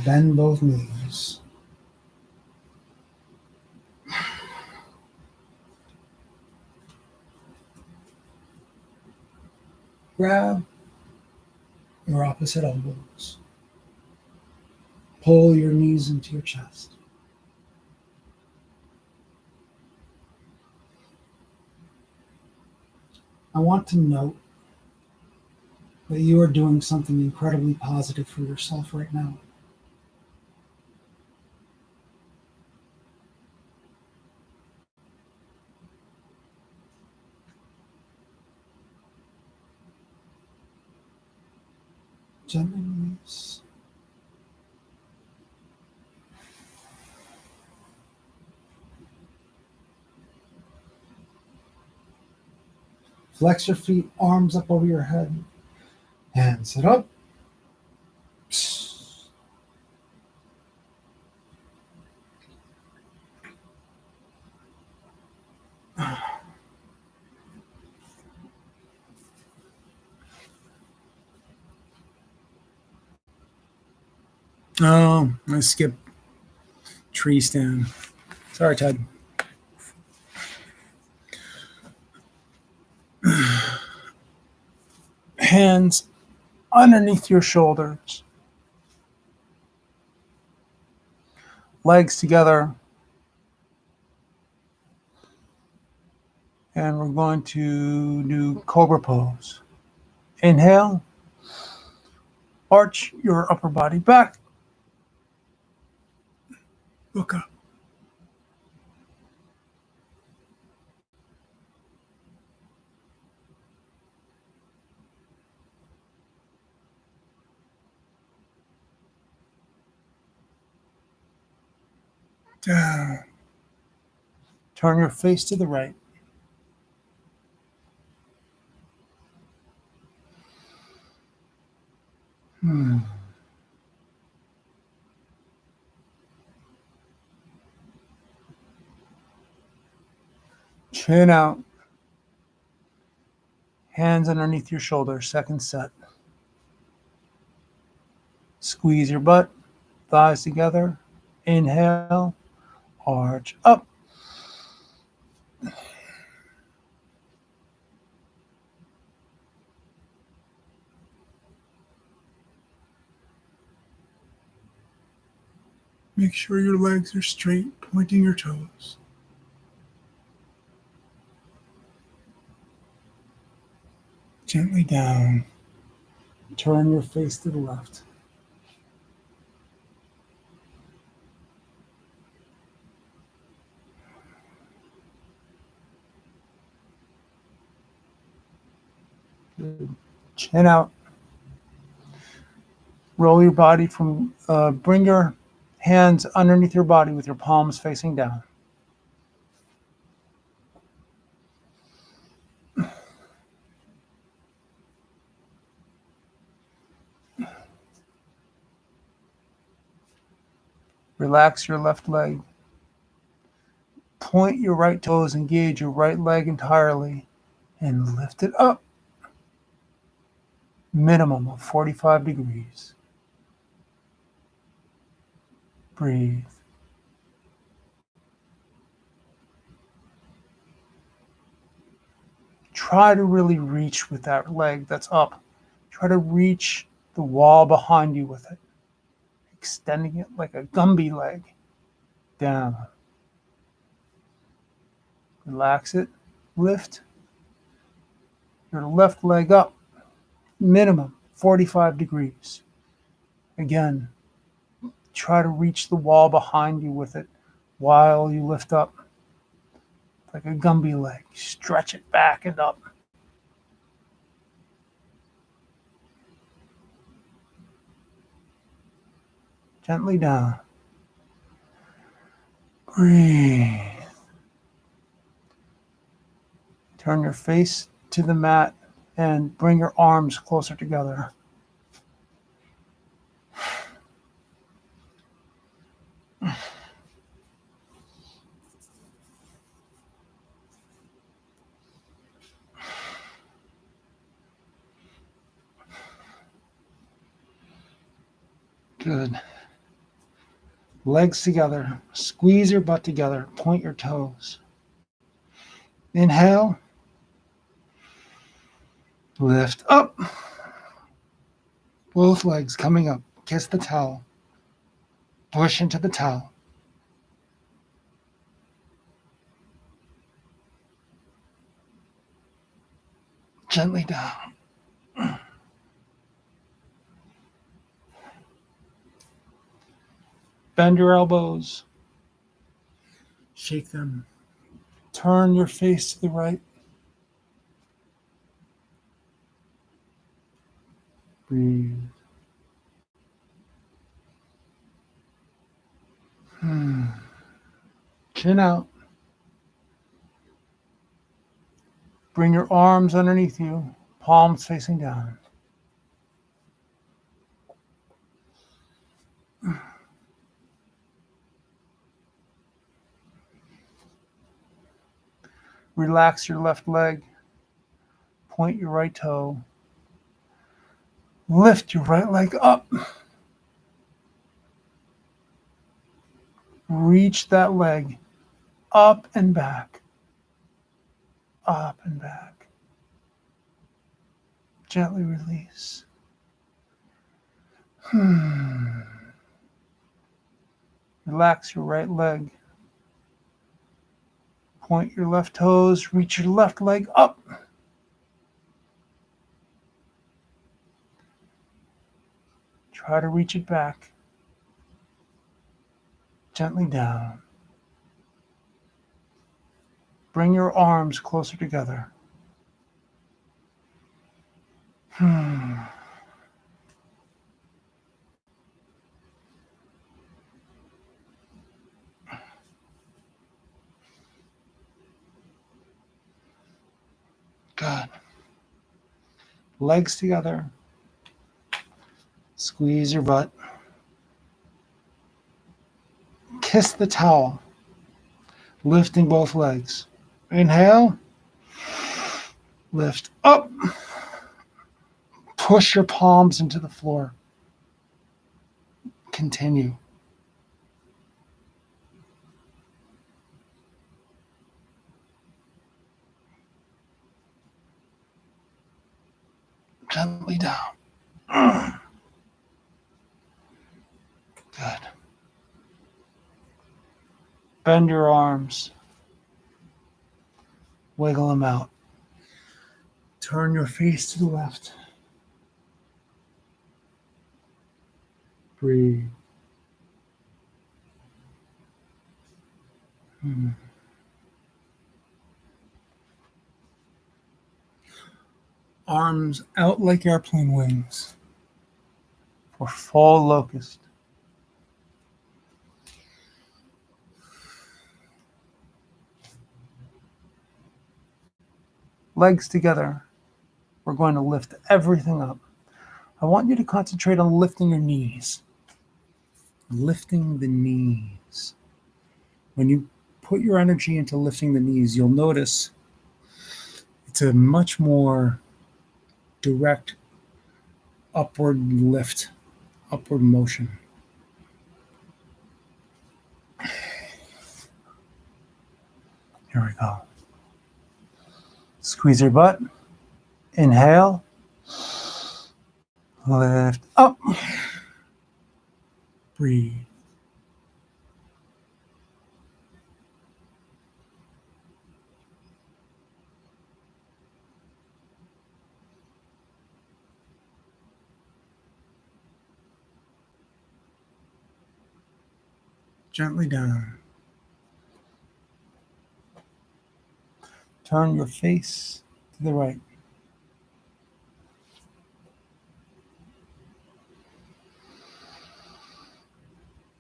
Bend both knees. Grab your opposite elbows. Pull your knees into your chest. I want to note that you are doing something incredibly positive for yourself right now. Gently release. Flex your feet, arms up over your head. Hands sit up. Oh, I skipped tree stand. Sorry, Ted. Hands underneath your shoulders. Legs together. And we're going to do cobra pose. Inhale. Arch your upper body back. Look up. Down. Turn your face to the right. Chin out. Hands underneath your shoulders. Second set. Squeeze your butt. Thighs together. Inhale. Arch up. Make sure your legs are straight, pointing your toes. Gently down. Turn your face to the left. Good. Chin out. Roll your body from, bring your hands underneath your body with your palms facing down. Relax your left leg. Point your right toes, engage your right leg entirely, and lift it up. Minimum of 45 degrees. Breathe. Try to really reach with that leg that's up. Try to reach the wall behind you with it, extending it like a Gumby leg down. Relax it. Lift your left leg up. Minimum 45 degrees. Again, try to reach the wall behind you with it while you lift up like a Gumby leg. Stretch it back and up. Gently down. Breathe. Turn your face to the mat and bring your arms closer together. Good. Legs together. Squeeze your butt together. Point your toes. Inhale. Lift up. Both legs coming up. Kiss the towel. Push into the towel. Gently down. Bend your elbows. Shake them. Turn your face to the right. Breathe. Chin out. Bring your arms underneath you, palms facing down. Relax your left leg. Point your right toe. Lift your right leg up. Reach that leg up and back. Up and back. Gently release. Relax your right leg. Point your left toes. Reach your left leg up. Try to reach it back. Gently down. Bring your arms closer together. Good. Legs together. Squeeze your butt. Kiss the towel. Lifting both legs. Inhale. Lift up. Push your palms into the floor. Continue. Gently down. Good. Bend your arms. Wiggle them out. Turn your face to the left. Breathe. Arms out like airplane wings for full locust. Legs together. We're going to lift everything up. I want you to concentrate on lifting your knees. lifting the knees. When you put your energy into lifting the knees, you'll notice it's a much more direct upward lift, upward motion. Here we go. Squeeze your butt. Inhale. Lift up. Breathe. Gently down. Turn your face to the right.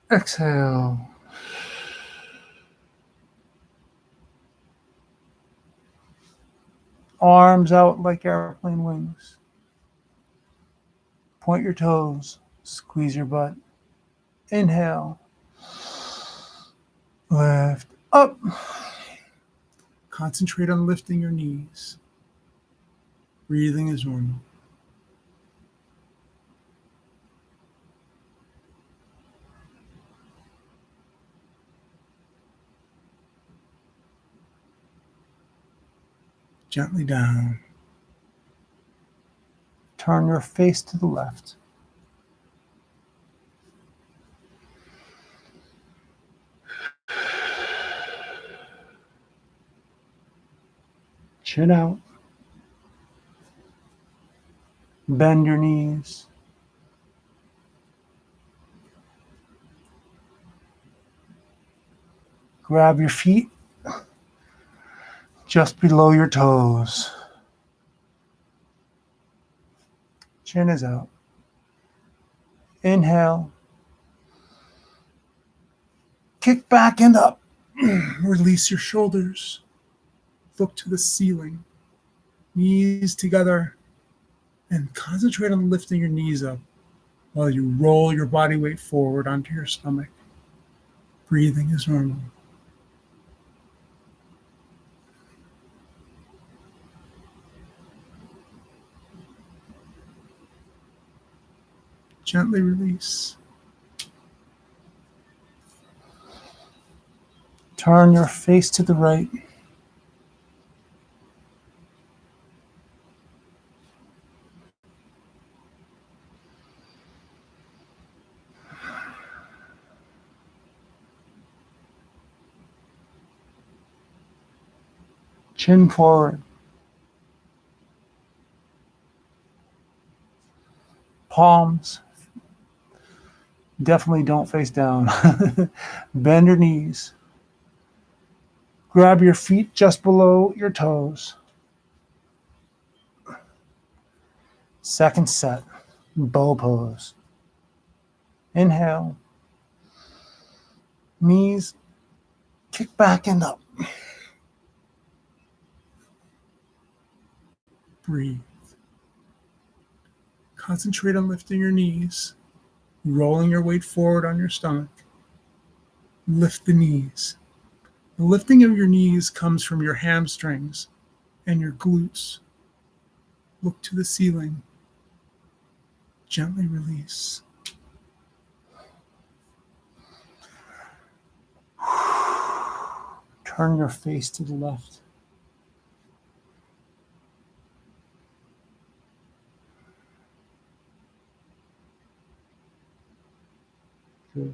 Exhale. Arms out like airplane wings. Point your toes. Squeeze your butt. Inhale. Lift up. Concentrate on lifting your knees. Breathing is normal. Gently down. Turn your face to the left. Chin out. Bend your knees. Grab your feet just below your toes. Chin is out. Inhale. Kick back and up. Release your shoulders. Look to the ceiling. Knees together. And concentrate on lifting your knees up while you roll your body weight forward onto your stomach. Breathing is normal. Gently release. Turn your face to the right. Chin forward. Palms definitely don't face down. Bend your knees. Grab your feet just below your toes. Second set, bow pose. Inhale. Knees kick back and up. Breathe. Concentrate on lifting your knees, rolling your weight forward on your stomach. Lift the knees. The lifting of your knees comes from your hamstrings and your glutes. Look to the ceiling. Gently release. Turn your face to the left. Good.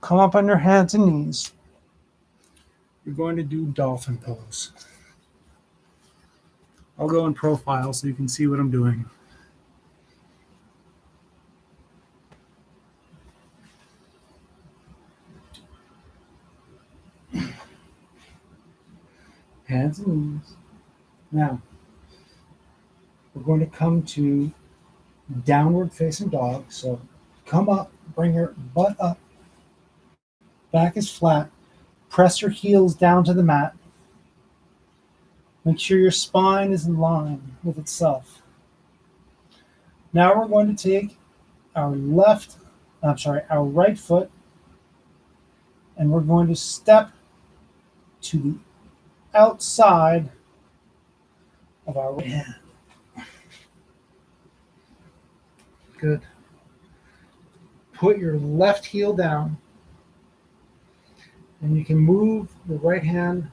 Come up on your hands and knees. You're going to do dolphin pose. I'll go in profile so you can see what I'm doing. Hands and knees. Now, we're going to come to downward facing dog. So come up, bring your butt up. Back is flat. Press your heels down to the mat. Make sure your spine is in line with itself. Now we're going to take our our right foot, and we're going to step to the outside of our right hand. Good. Put your left heel down, and you can move the right hand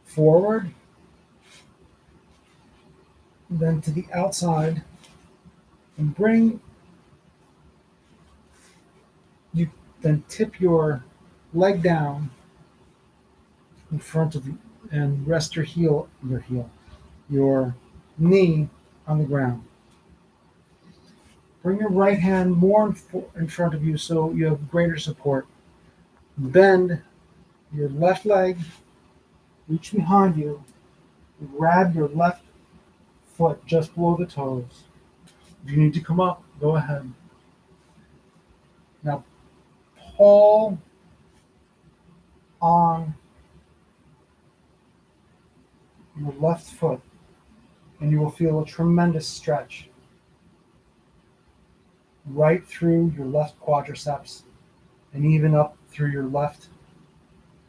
forward, then to the outside, and then tip your leg down in front of you and rest your knee on the ground. Bring your right hand more in front of you so you have greater support. Bend your left leg, reach behind you, grab your left foot just below the toes. If you need to come up, go ahead. Now pull on your left foot and you will feel a tremendous stretch right through your left quadriceps and even up through your left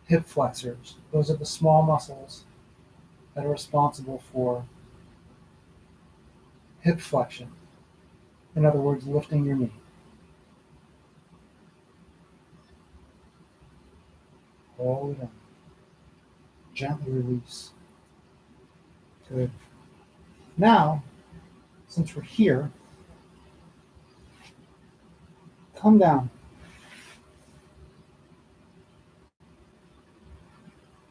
hip flexors. Those are the small muscles that are responsible for hip flexion. In other words, lifting your knee. Hold it in. Gently release. Good. Now, since we're here, come down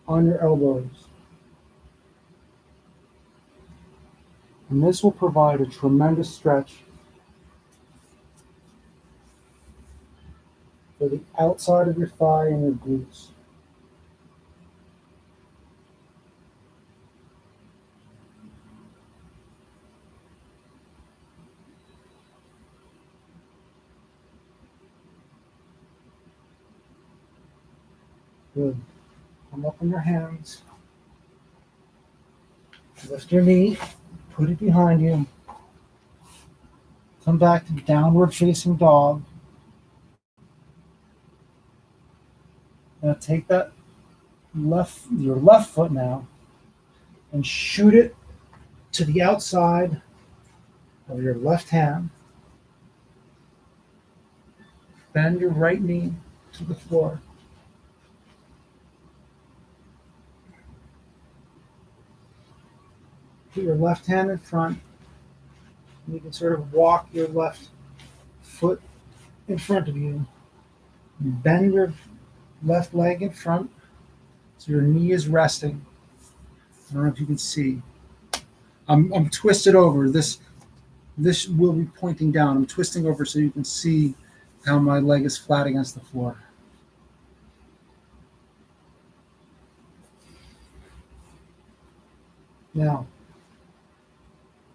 on your elbows. And this will provide a tremendous stretch for the outside of your thigh and your glutes. Good. Come up on your hands. Lift your knee. Put it behind you. Come back to downward facing dog. Now take your left foot now and shoot it to the outside of your left hand. Bend your right knee to the floor. Put your left hand in front. And you can sort of walk your left foot in front of you. Bend your left leg in front so your knee is resting. I don't know if you can see. I'm twisted over. This will be pointing down. I'm twisting over so you can see how my leg is flat against the floor. Now,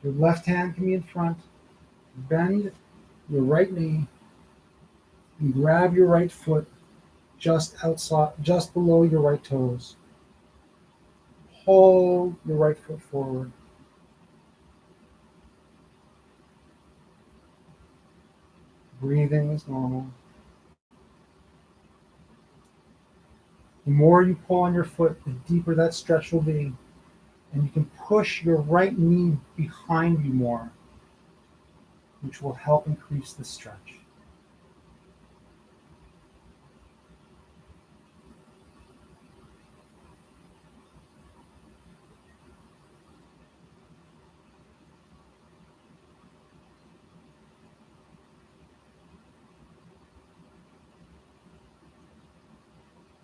your left hand can be in front. Bend your right knee and grab your right foot just below your right toes. Hold your right foot forward. Breathing is normal. The more you pull on your foot, the deeper that stretch will be. And you can push your right knee behind you more, which will help increase the stretch.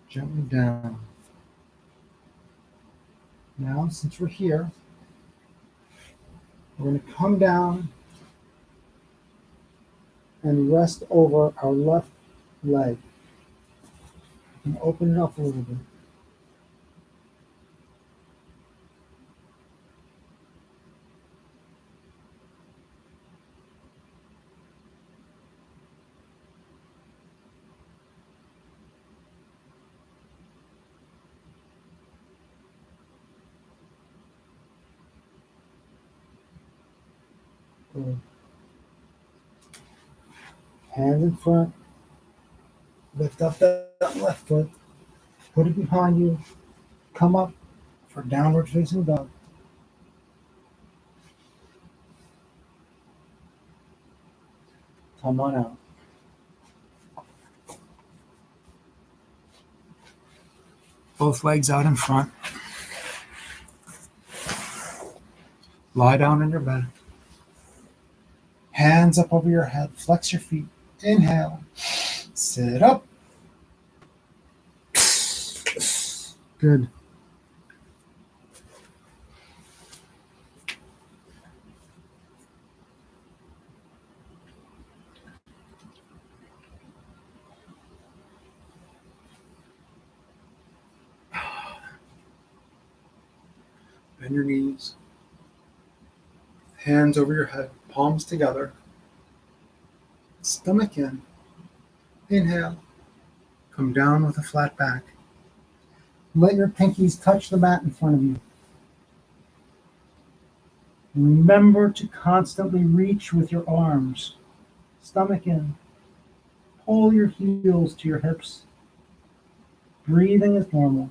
Gently down. Now, since we're here, we're going to come down and rest over our left leg and open it up a little bit. Good. Hands in front. Lift up that left foot. Put it behind you. Come up for downward facing dog. Come on out. Both legs out in front. Lie down on your back. Hands up over your head. Flex your feet. Inhale. Sit up. Good. Bend your knees. Hands over your head, palms together. Stomach in. Inhale. Come down with a flat back. Let your pinkies touch the mat in front of you. Remember to constantly reach with your arms. Stomach in. Pull your heels to your hips. Breathing is normal.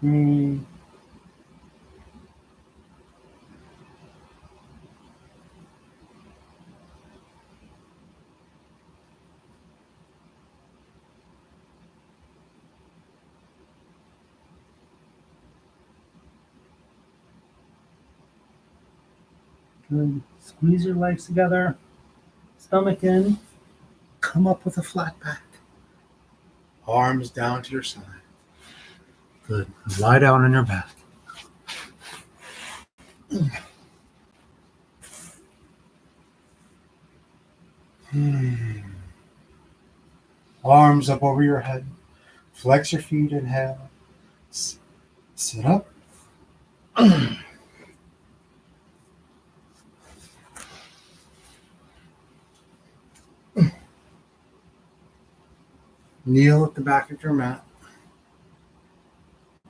Breathe. Good. Squeeze your legs together. Stomach in. Come up with a flat back. Arms down to your side. Good. Lie down on your back. Arms up over your head. Flex your feet. Inhale. Sit up. Kneel at the back of your mat.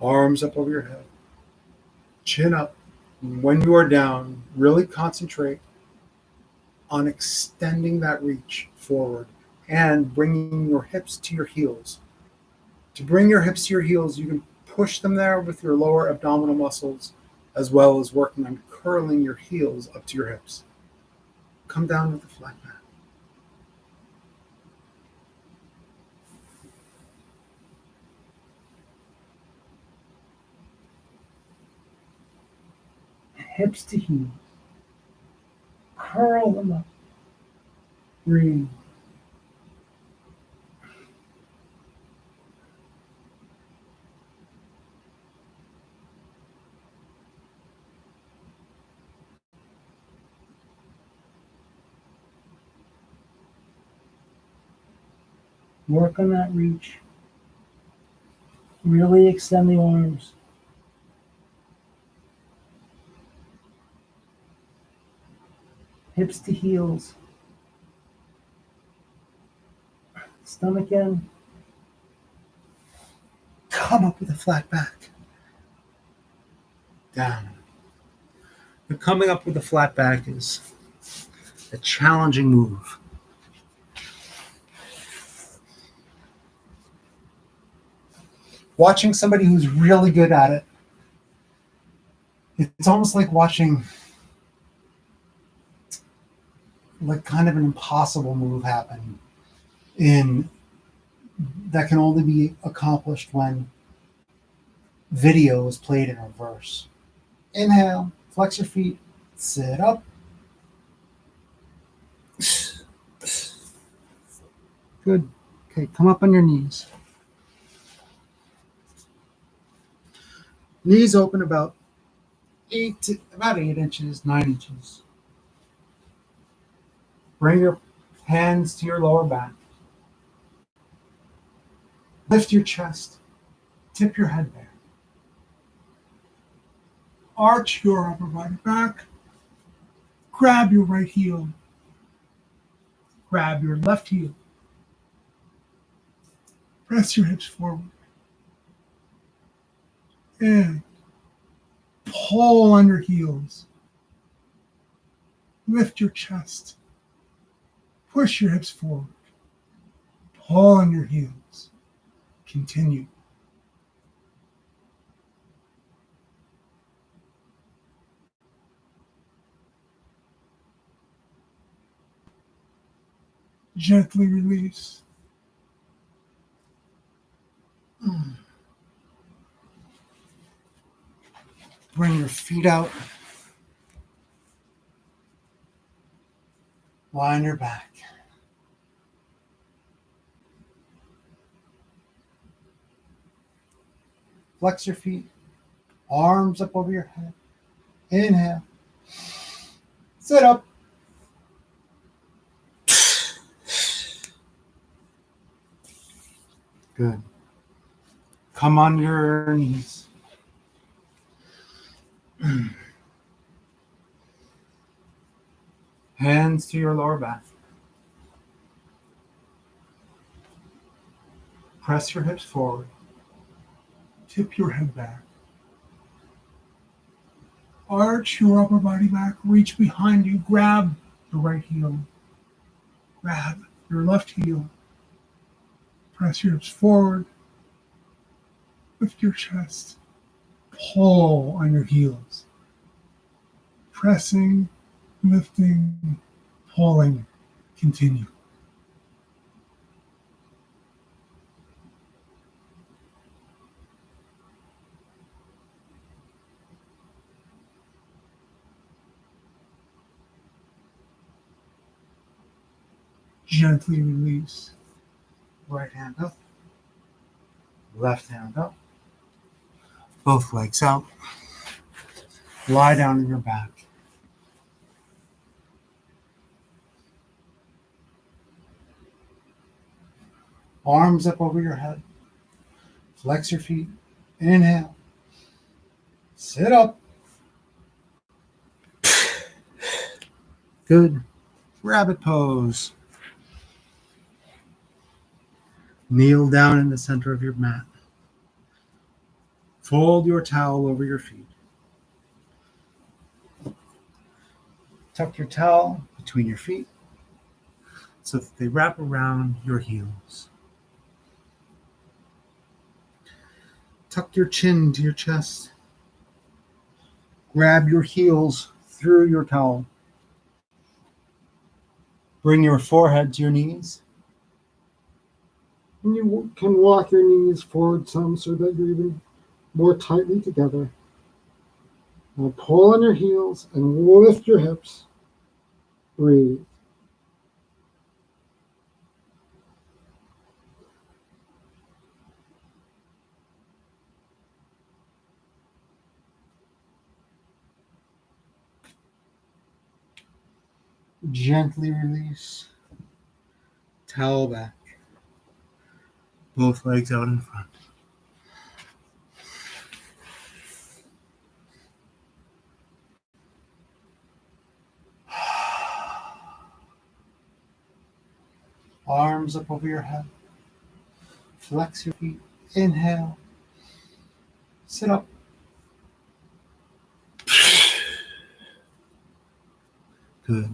Arms up over your head. Chin up. When you are down, really concentrate on extending that reach forward and bringing your hips to your heels. To bring your hips to your heels, you can push them there with your lower abdominal muscles, as well as working on curling your heels up to your hips. Come down with a flat back. Hips to heels. Curl them up. Breathe. Work on that reach. Really extend the arms. Hips to heels. Stomach in. Come up with a flat back. Down. And coming up with a flat back is a challenging move. Watching somebody who's really good at it, it's almost like watching like kind of an impossible move happen that can only be accomplished when video is played in reverse. Inhale, flex your feet, sit up. Good. Okay, come up on your knees. Knees open about 8 inches, 9 inches. Bring your hands to your lower back. Lift your chest. Tip your head back. Arch your upper body back. Grab your right heel. Grab your left heel. Press your hips forward. And Pull on your heels. Lift your chest. Push your hips forward. Pull on your heels. Continue. Gently release. Bring your feet out. Lie on your back. Flex your feet. Arms up over your head. Inhale. Sit up. Good. Come on your knees. Hands to your lower back. Press your hips forward. Tip your head back. Arch your upper body back. Reach behind you. Grab the right heel. Grab your left heel. Press your hips forward. Lift your chest. Pull on your heels. Pressing, lifting, pulling. Continue. Gently release. Right hand up. Left hand up. Both legs out. Lie down on your back. Arms up over your head. Flex your feet. Inhale. Sit up. Good. Rabbit pose. Kneel down in the center of your mat. Fold your towel over your feet. Tuck your towel between your feet so that they wrap around your heels. Tuck your chin to your chest. Grab your heels through your towel. Bring your forehead to your knees. And you can walk your knees forward some so that you're even more tightly together. Now pull on your heels and lift your hips. Breathe. Gently release. Towel back. Both legs out in front. Arms up over your head. Flex your feet. Inhale. Sit up. Good.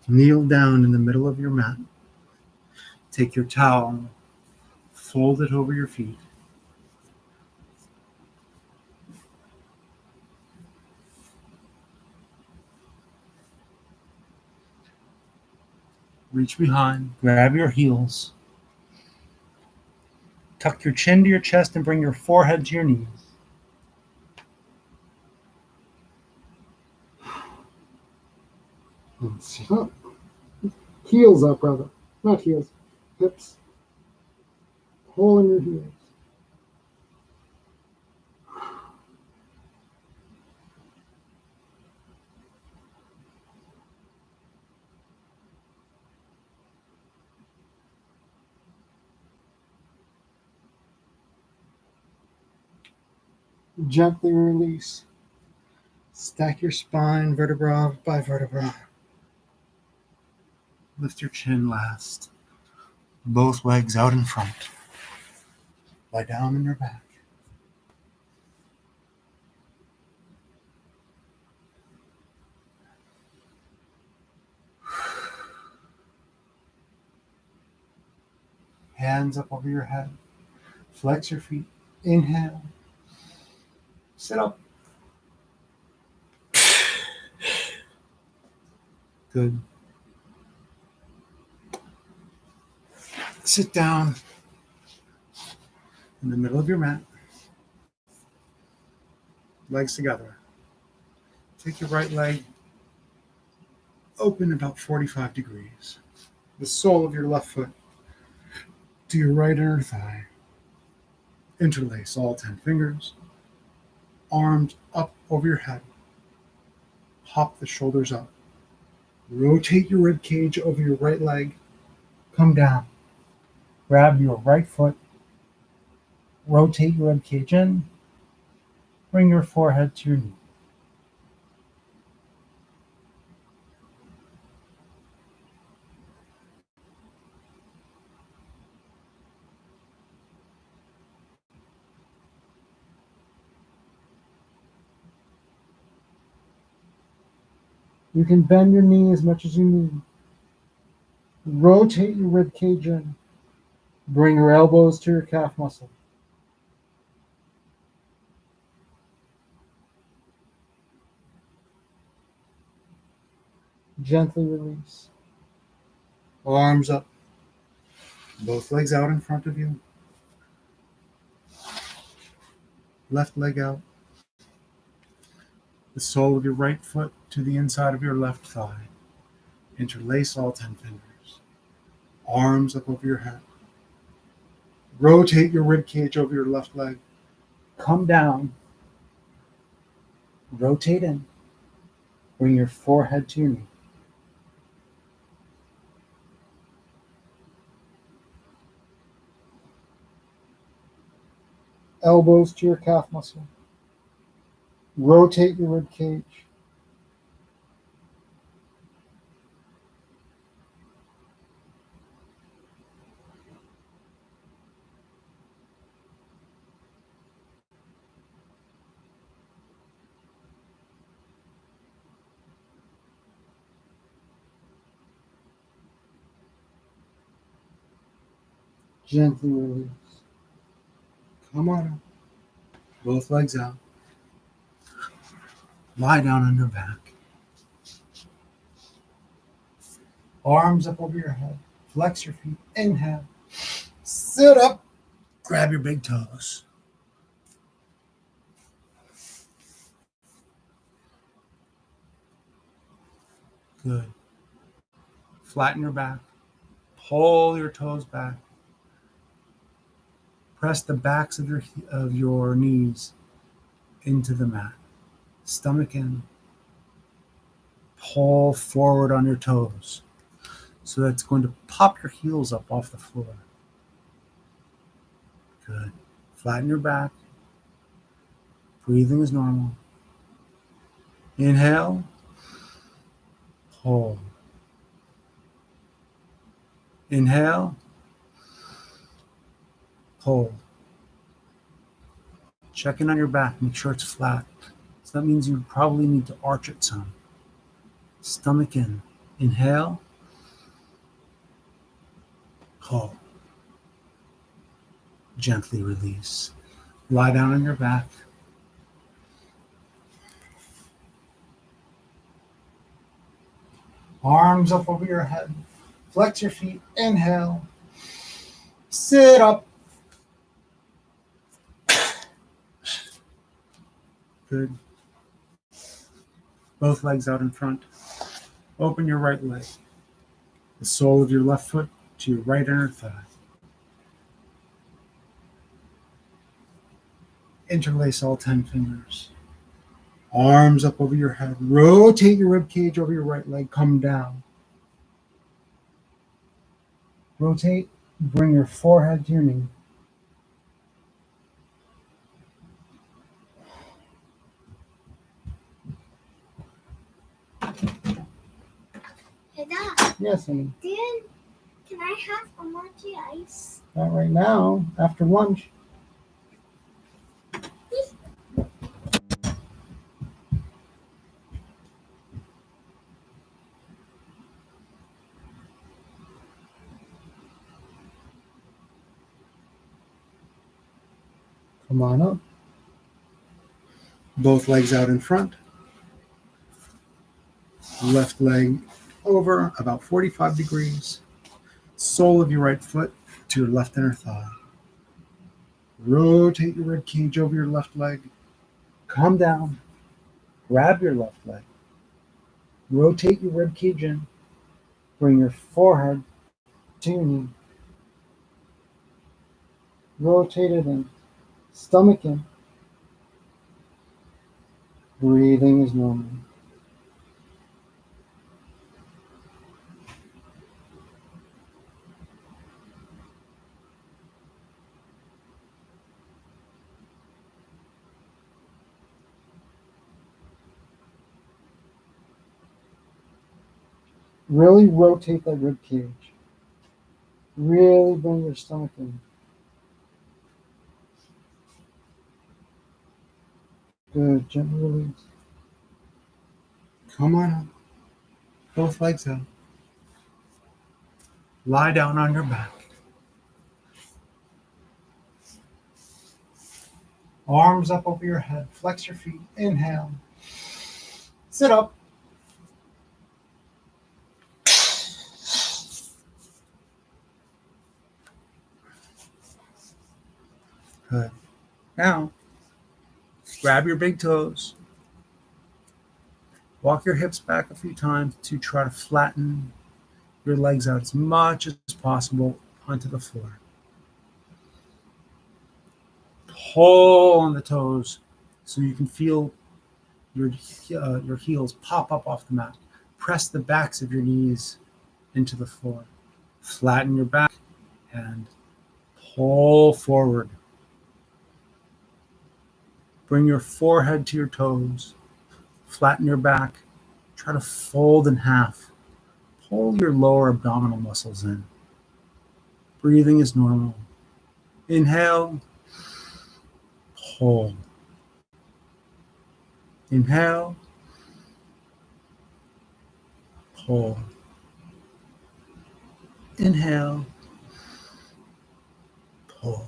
Kneel down in the middle of your mat. Take your towel, fold it over your feet. Reach behind, grab your heels. Tuck your chin to your chest and bring your forehead to your knees. And sit up. Heels up, rather. Not heels. Hips. Pull in your heels. Gently release. Stack your spine vertebra by vertebra. Lift your chin last. Both legs out in front. Lie down on your back. hands up over your head. Flex your feet. Inhale. Sit up. Good. Sit down in the middle of your mat. Legs together. Take your right leg open about 45 degrees. The sole of your left foot to your right inner thigh. Interlace all 10 fingers. Arms up over your head. Pop the shoulders up. Rotate your rib cage over your right leg. Come down. Grab your right foot. Rotate your rib cage in. Bring your forehead to your knee. You can bend your knee as much as you need. Rotate your rib cage in. Bring your elbows to your calf muscle. Gently release. Arms up. Both legs out in front of you. Left leg out. The sole of your right foot to the inside of your left thigh. Interlace all 10 fingers. Arms up over your head. Rotate your rib cage over your left leg. Come down. Rotate in. Bring your forehead to your knee. Elbows to your calf muscle. Rotate your rib cage. Gently release. Come on up. Both legs out. Lie down on your back. Arms up over your head. Flex your feet. Inhale. Sit up. Grab your big toes. Good. Flatten your back. Pull your toes back. Press the backs of your knees into the mat. Stomach in. Pull forward on your toes. So that's going to pop your heels up off the floor. Good. Flatten your back. Breathing is normal. Inhale. Hold. Inhale. Hold. Check in on your back. Make sure it's flat. So that means you probably need to arch it some. Stomach in. Inhale. Hold. Gently release. Lie down on your back. Arms up over your head. Flex your feet. Inhale. Sit up. Good. Both legs out in front. Open your right leg. The sole of your left foot to your right inner thigh. Interlace all 10 fingers. Arms up over your head. Rotate your rib cage over your right leg. Come down. Rotate. Bring your forehead to your knee. Hey, Dad, Yes, honey. can I have a mochi ice? Not right now. After lunch. Come on up. Both legs out in front. Left leg over about 45 degrees. Sole of your right foot to your left inner thigh. Rotate your rib cage over your left leg. Calm down. Grab your left leg. Rotate your rib cage in. Bring your forehead to your knee. Rotate it in. Stomach in. Breathing is normal. Really rotate that rib cage. Really bring your stomach in. Good. Gently release. Come on up. Both legs out. Lie down on your back. Arms up over your head. Flex your feet. Inhale. Sit up. Good. Now, grab your big toes. Walk your hips back a few times to try to flatten your legs out as much as possible onto the floor. Pull on the toes so you can feel your heels pop up off the mat. Press the backs of your knees into the floor. Flatten your back and pull forward. Bring your forehead to your toes. Flatten your back. Try to fold in half. Pull your lower abdominal muscles in. Breathing is normal. Inhale. Pull. Inhale. Pull. Inhale. Pull.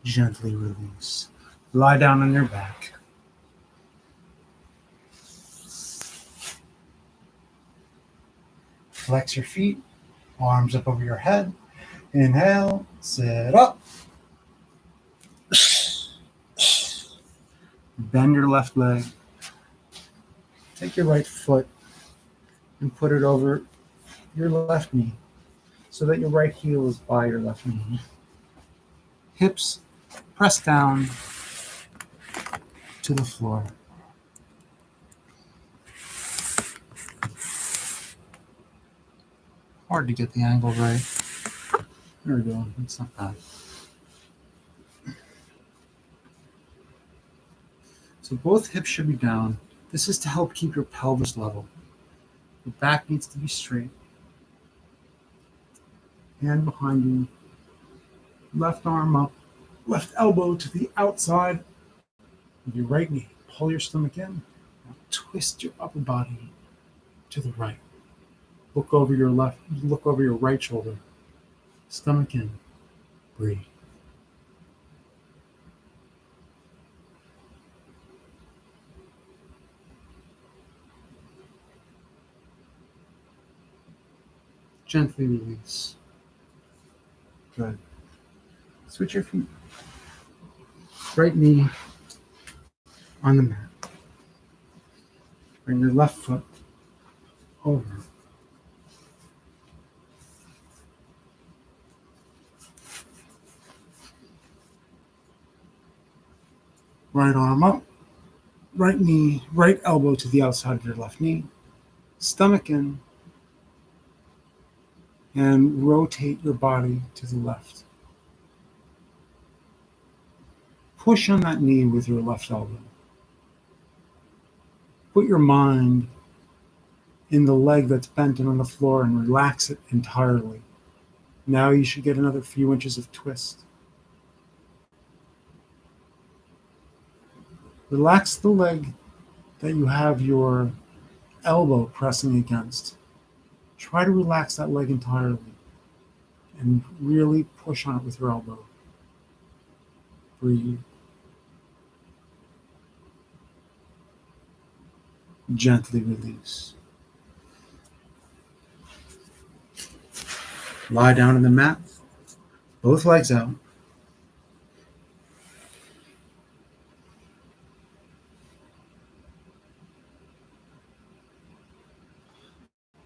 Gently release. Lie down on your back. Flex your feet, arms up over your head. Inhale, sit up. Bend your left leg. Take your right foot and put it over your left knee so that your right heel is by your left knee. Hips press down to the floor. Hard to get the angle right. There we go. It's not bad. So both hips should be down. This is to help keep your pelvis level. Your back needs to be straight. Hand behind you. Left arm up. Left elbow to the outside of your right knee. Pull your stomach in. Now twist your upper body to the right. Look over your right shoulder. Stomach in. Breathe. Gently release. Good. Switch your feet. Right knee on the mat. Bring your left foot over. Right arm up. Right knee, right elbow to the outside of your left knee. Stomach in. And rotate your body to the left. Push on that knee with your left elbow. Put your mind in the leg that's bent and on the floor and relax it entirely. Now you should get another few inches of twist. Relax the leg that you have your elbow pressing against. Try to relax that leg entirely and really push on it with your elbow. Breathe. Gently release. Lie down on the mat, both legs out.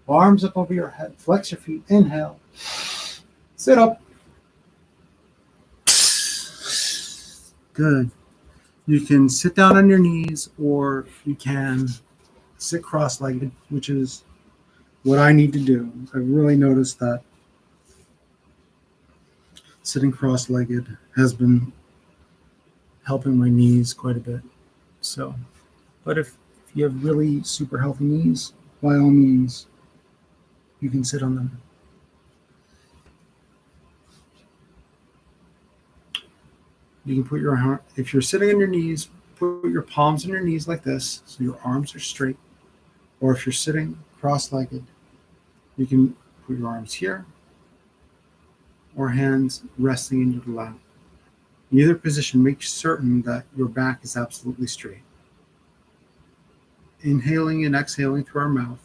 Arms up over your head. Flex your feet. Inhale. Sit up. Good. You can sit down on your knees or you can sit cross-legged, which is what I need to do. I've really noticed that sitting cross-legged has been helping my knees quite a bit. So, but if you have really super healthy knees, by all means, you can sit on them. You can put your, if you're sitting on your knees, put your palms on your knees like this, so your arms are straight. Or if you're sitting cross-legged, you can put your arms here or hands resting in your lap. In either position, make certain that your back is absolutely straight. Inhaling and exhaling through our mouth,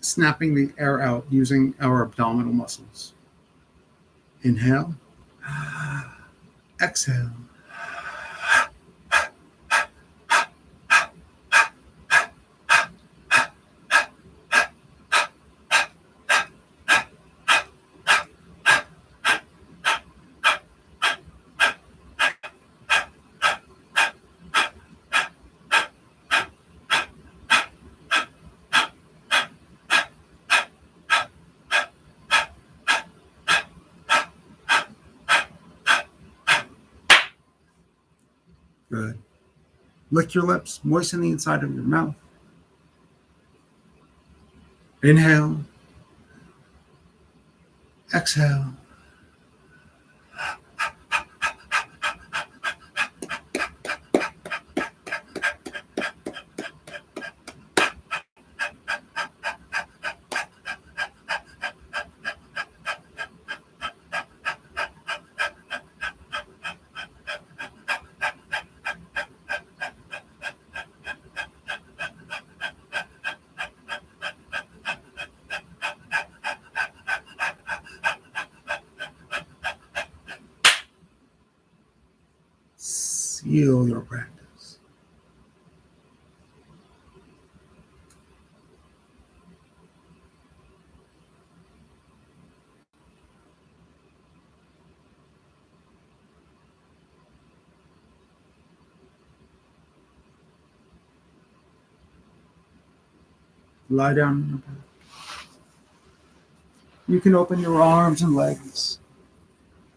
snapping the air out using our abdominal muscles. Inhale, exhale. Good. Lick your lips, moisten the inside of your mouth. Inhale, exhale. Seal your practice. Lie down on your back. You can open your arms and legs.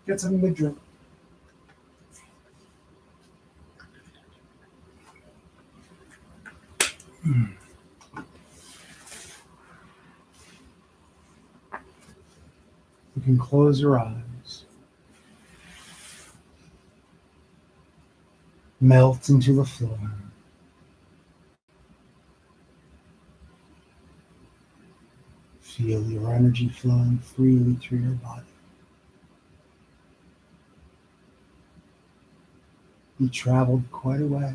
Get something to drink. You can close your eyes. Melt into the floor. Feel your energy flowing freely through your body. You traveled quite a way.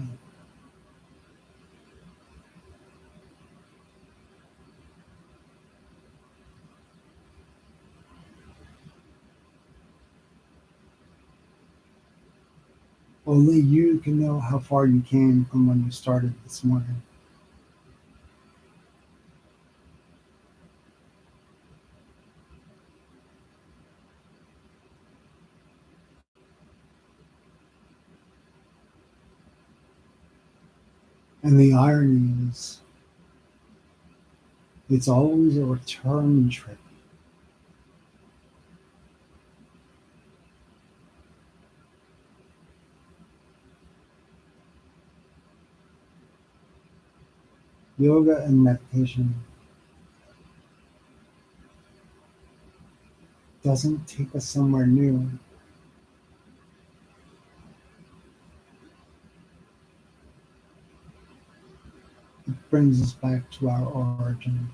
Only you can know how far you came from when you started this morning. And the irony is, it's always a return trip. Yoga and meditation doesn't take us somewhere new. It brings us back to our origin.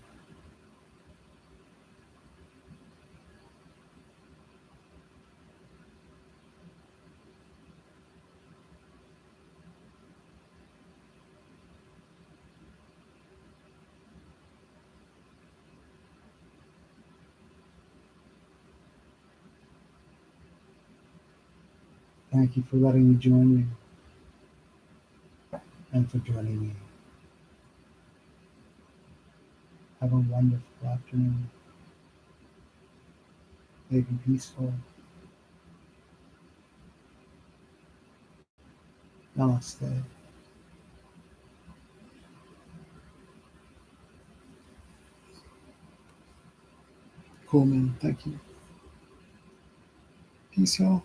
Thank you for letting me join you and for joining me. Have a wonderful afternoon. May it be peaceful. Namaste. Cool, man. Thank you. Peace, y'all.